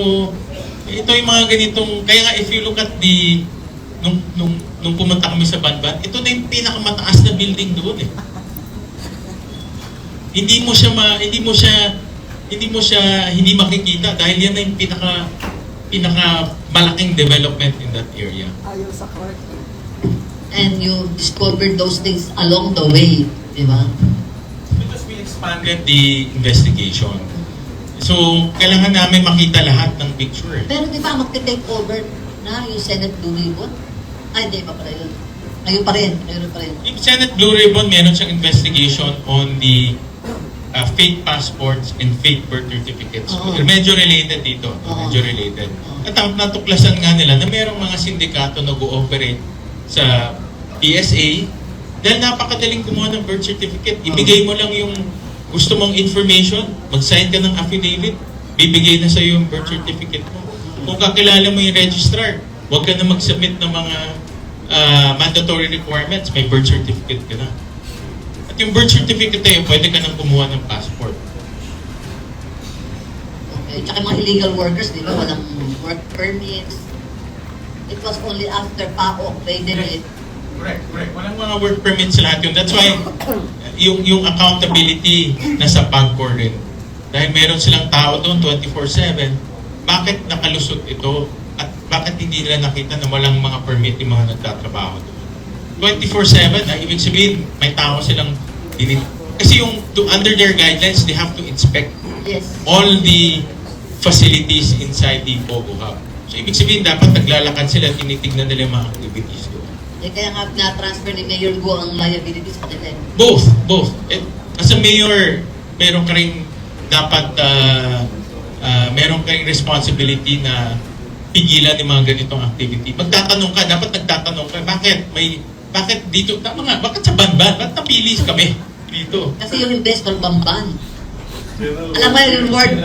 I: ito yung mga ganitong, kaya nga if you look at nung pumunta kami sa Banban, ito na yung pinakamataas na building doon eh. Hindi makikita dahil yan na yung pinaka malaking development in that area.
J: And you discovered those things along the way, di ba?
I: Because we expanded the investigation. So, kailangan namin makita lahat ng picture.
J: Pero di ba mag-take over na yung Senate Blue Ribbon? Ay, di ba pala yun? Ngayon pa rin.
I: Yung Senate Blue Ribbon, meron siyang investigation on the fake passports and fake birth certificates.
J: Oo.
I: Medyo related dito. Medyo related. At natuklasan nga nila na mayroong mga sindikato na go-operate sa PSA dahil napakadaling kumuha ng birth certificate. Ibigay mo lang yung gusto mong information, mag-sign ka ng affidavit, bibigay na sa iyo yung birth certificate mo. Kung kakilala mo yung registrar, huwag ka na mag-submit ng mga mandatory requirements, may birth certificate ka na. At yung birth certificate na yun, pwede ka nang kumuha ng passport.
J: Okay. Tsaka mga illegal workers, di ba? Walang work permits. It was only after PAOK they did it.
I: Correct. Walang mga work permits lahat yun. That's why yung accountability nasa PAGCOR rin. Dahil meron silang tao doon 24/7, bakit nakalusot ito? At bakit hindi nila nakita na walang mga permit yung mga nagtatrabaho doon? 24/7, ibig sabihin, may tao silang kasi under their guidelines, they have to inspect all the facilities inside the POGO Hub. So, ibig sabihin, dapat naglalakad sila, tinitignan nila yung mga activities doon.
J: Kaya nga na-transfer ni Mayor Go ang liabilities sa kanila.
I: Both. As a mayor, meron ka rin dapat, meron ka rin responsibility na pigilan yung mga ganitong activity. Dapat nagtatanong ka, bakit dito, tama nga, bakit sa Banban? Bakit napili kami dito?
J: Kasi yung investor Bamban. Alam mo yung word?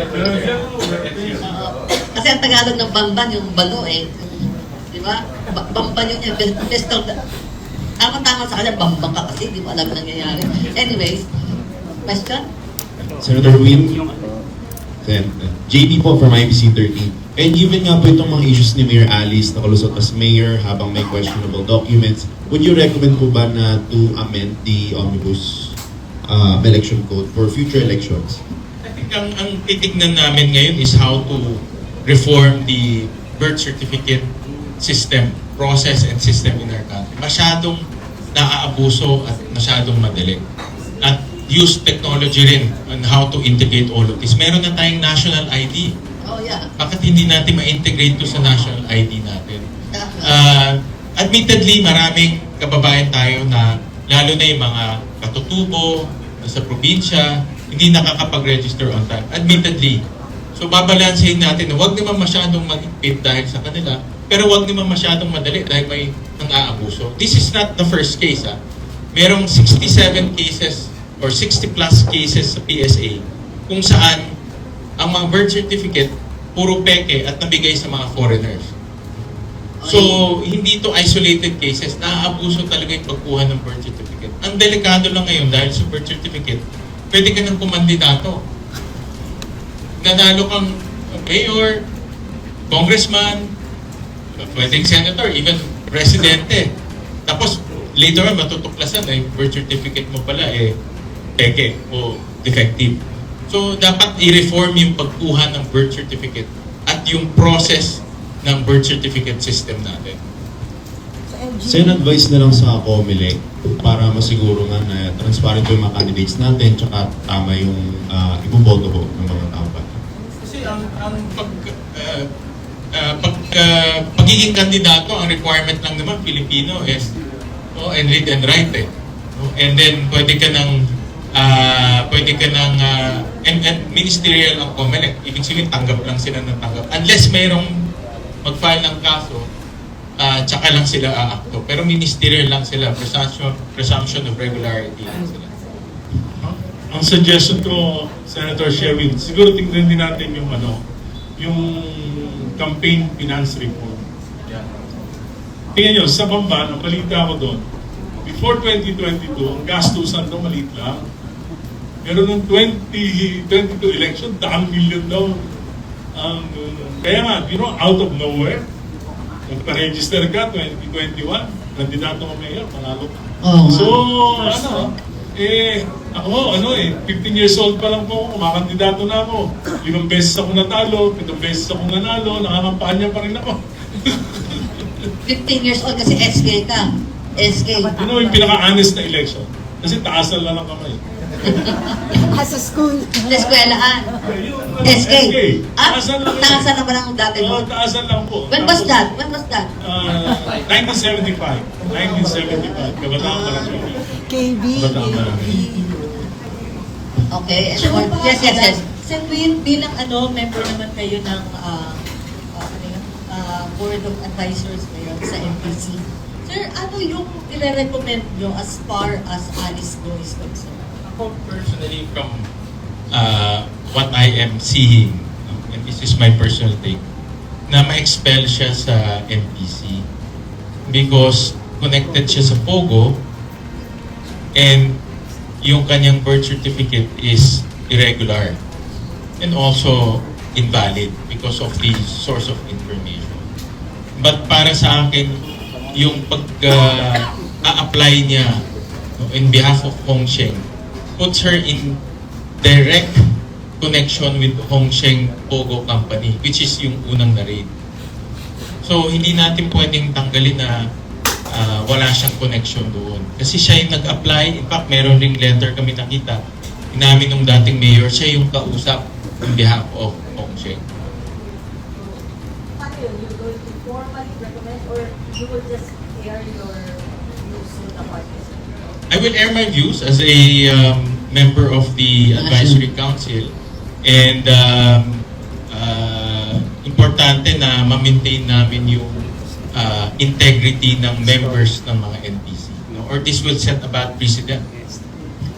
J: Kasi ang Tagalog ng Bamban, yung balo di ba? Bamban yung investor. Tama-tama sa kanya, Bambang ka kasi, di mo alam ang nangyayari. Anyways, question?
N: Senator Win, JB po from IBC 13. And given nga po itong mga issues ni Mayor Alice na kalusot as mayor habang may questionable documents, would you recommend po ba na to amend the Omnibus election code for future elections?
I: I think ang titignan namin ngayon is how to reform the birth certificate system, process and system in our country. Masyadong naaabuso at masyadong madali. At use technology rin on how to integrate all of this. Meron na tayong national ID.
J: Oh, yeah.
I: Bakit hindi natin ma-integrate to sa national ID natin? Admittedly, maraming kababayan tayo na, lalo na yung mga katutubo, sa probinsya, hindi nakakapag-register on time. Admittedly. So, babalansehin natin na huwag naman masyadong mag-impede dahil sa kanila, pero huwag naman masyadong madali dahil may nang-aabuso. This is not the first case. Merong 67 cases or 60 plus cases sa PSA kung saan ang mga birth certificate puro peke at nabigay sa mga foreigners. So, hindi ito isolated cases. Naaabuso talaga yung pagkuha ng birth certificate. Ang delikado lang ngayon dahil sa birth certificate, pwede ka ng kumandidato. Nanalo kang mayor, congressman, pwedeng senator, even presidente. Tapos, later on, matutuklasan na yung birth certificate mo pala peke o defective. So, dapat i-reform yung pagkuha ng birth certificate at yung process ng birth certificate system natin.
N: Send advice na lang sa COMELEC para masiguro nga na transparent yung mga candidates natin tsaka tama yung iboboto ko ng mga tao pa.
I: Kasi ang pagiging kandidato, ang requirement lang naman Filipino is and read and write and then pwede ka ng and ministerial ang COMELEC. Ibig sabihin, tanggap lang sila ng tanggap. Unless mayroong mag-file ng kaso, tsaka lang sila aakto. Pero ministerial lang sila. Presumption of regularity lang sila.
O: Ang suggestion ko, Senator Sherwin, siguro tingnan din natin yung yung campaign finance report. Tingnan nyo, sa Bamban, ang balita ko doon, before 2022, ang gastusan doon maliit lang. Pero nung 2022 election, 10 million daw. Kaya nga, out of nowhere, magpa-register ka, 2021, kandidato ka mayor, panalo ka. So, ako, 15 years old pa lang po, kumakandidato na ako. 5 beses ako natalo, 7 beses ako nanalo, nakakampanya pa rin ako.
J: 15 years old kasi SK ka. SK.
O: Yung pinaka-honest na election. Kasi taasan lang ang kamay.
J: Sa school. Sa eskwelahan. SK. Taasan naman ang dati mo?
O: Taasan lang po.
J: When was that?
O: 1975. Kabataan pa lang.
L: KB.
J: Okay.
L: Sure,
J: Yes.
L: Sir Win, bilang member naman kayo ng Board of Advisors ngayon sa MPC. Sir, ano yung i-recommend nyo as far as Alice Go is concerned?
I: Ako personally, from what I am seeing, and this is my personal take, na ma-expel siya sa NPC because connected siya sa Pogo and yung kanyang birth certificate is irregular and also invalid because of the source of information. But para sa akin, yung pag-a-apply niya in behalf of Hong Sheng puts her in direct connection with Hong Sheng Pogo Company, which is yung unang na-raid. So, hindi natin pwedeng tanggalin na wala siyang connection doon. Kasi siya yung nag-apply. In fact, meron ring letter kami nakita. Inamin nung dating mayor, siya yung kausap on behalf of Hong Sheng.
L: Paano yun? You're going to formally recommend or you will just air your views to the parties?
I: I will air my views as a member of the advisory council, and importante na ma-maintain namin yung integrity ng members ng mga NPC, no? Or this will set a bad precedent.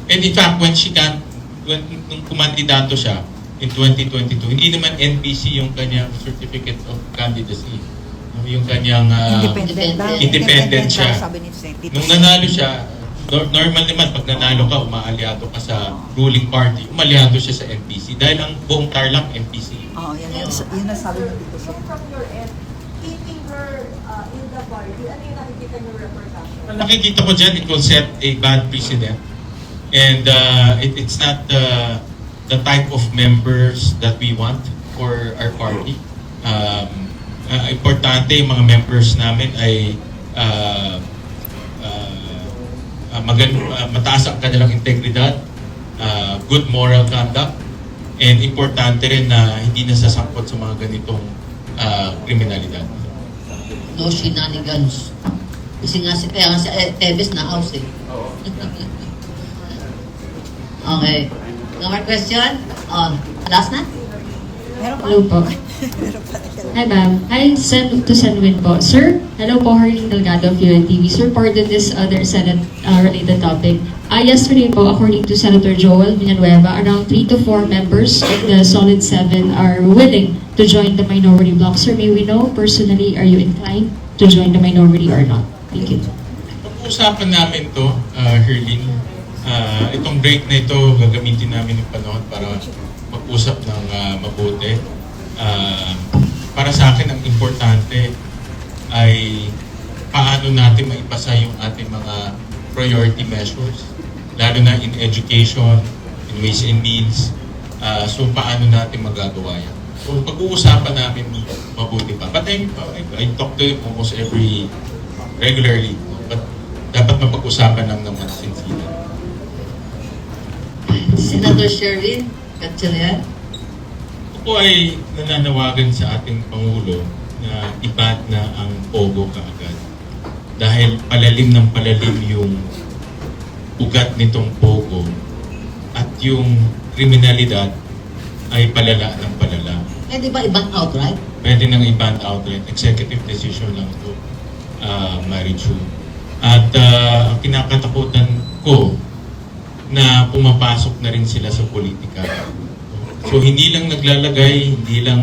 I: And in fact, nung kumandidato siya in 2022, hindi naman NPC yung kanyang certificate of candidacy, no? Yung kanyang independent siya. Nung nanalo siya, normal naman pag nanalo ka, umaalyado ka sa ruling party, umalyado siya sa NPC dahil ang buong Tarlac NPC.
L: Yun na sabi mo dito. So from your end, keeping her in the party, ano yung nakikita niyo repercussion?
I: Nakikita ko dyan, it will set a bad precedent. And it's not the type of members that we want for our party. Importante yung mga members namin ay mataas ang kanilang integridad, good moral conduct, and importante rin na hindi nasasangkot sa mga ganitong kriminalidad.
J: No shenanigans. Kasi kaya nga si Tevez na house eh. Okay. No more question? Last na?
M: Hello po. Hi ma'am. Hi to Senwin po. Sir, hello po, Harleen Delgado of UNTV. Sir, pardon this other Senate related topic. Yesterday po, according to Senator Joel Villanueva, around 3 to 4 members of the Solid 7 are willing to join the minority bloc. Sir, may we know personally, are you inclined to join the minority or not? Thank you.
I: Pag-uusapan namin to, Harleen. Itong break na ito, gagamitin namin yung panahon para mag-usap ng mabuti. Para sa akin, ang importante ay paano natin maipasa yung ating mga priority measures, lalo na in education, in ways and means. So, paano natin magagawa yan? So, pag-uusapan namin mabuti pa. But I talk to him almost regularly. But dapat mapag-usapan lang naman sinsinan.
J: Senator Sherwin Gatchalian.
I: Ako ay nananawagan sa ating Pangulo na ibat na ang Pogo kaagad. Dahil palalim ng palalim yung ugat nitong Pogo at yung kriminalidad ay palala ng palala.
J: Pwede ba i-ban outright?
I: Pwede nang i-ban outright. Executive decision lang ito, Marichu. At ang kinakatakutan ko na pumapasok na rin sila sa politika. So hindi lang naglalagay, hindi lang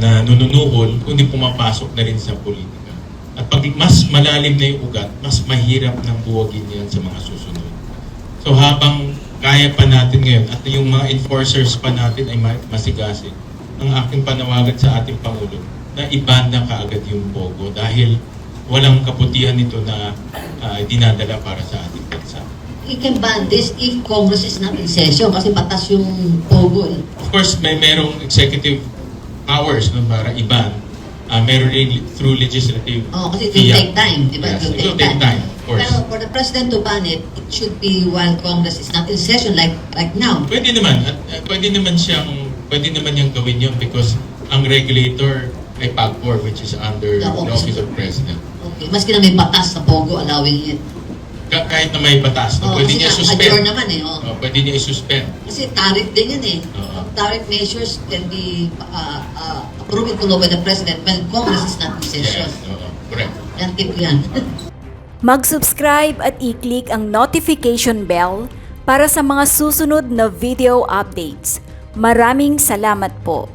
I: na nununuhol, kundi pumapasok na rin sa politika. At pag mas malalim na yung ugat, mas mahirap nang buwagin yan sa mga susunod. So habang kaya pa natin ngayon at yung mga enforcers pa natin ay masigasig, ang aking panawagan sa ating Pangulo na i-ban na kaagad yung Pogo dahil walang kaputihan nito na dinadala para sa ating bansa.
J: You can ban this if Congress is not in session kasi batas yung Pogo eh.
I: Of course, merong executive powers no, para i-ban. Meron rin through legislative.
J: Kasi it will take time, di ba?
I: Yes, it will take time, of course.
J: Pero for the President to ban it, it should be while Congress is not in session like now.
I: Pwede naman. At pwede naman niyang gawin yun because ang regulator ay PAGCOR which is under the Office of President.
J: Okay, maski na may batas sa Pogo allowing it.
I: kahit na may batas,
J: Oh,
I: pwede
J: kasi
I: niya
J: nga,
I: suspend.
J: adjourn naman eh. Oh.
I: Pwede niya i-suspend.
J: Kasi tariff din yun eh. Tariff measures can be approved into law by the President when Congress is not in session.
I: Correct.
J: Yan, tip yan.
A: Mag-subscribe at i-click ang notification bell para sa mga susunod na video updates. Maraming salamat po.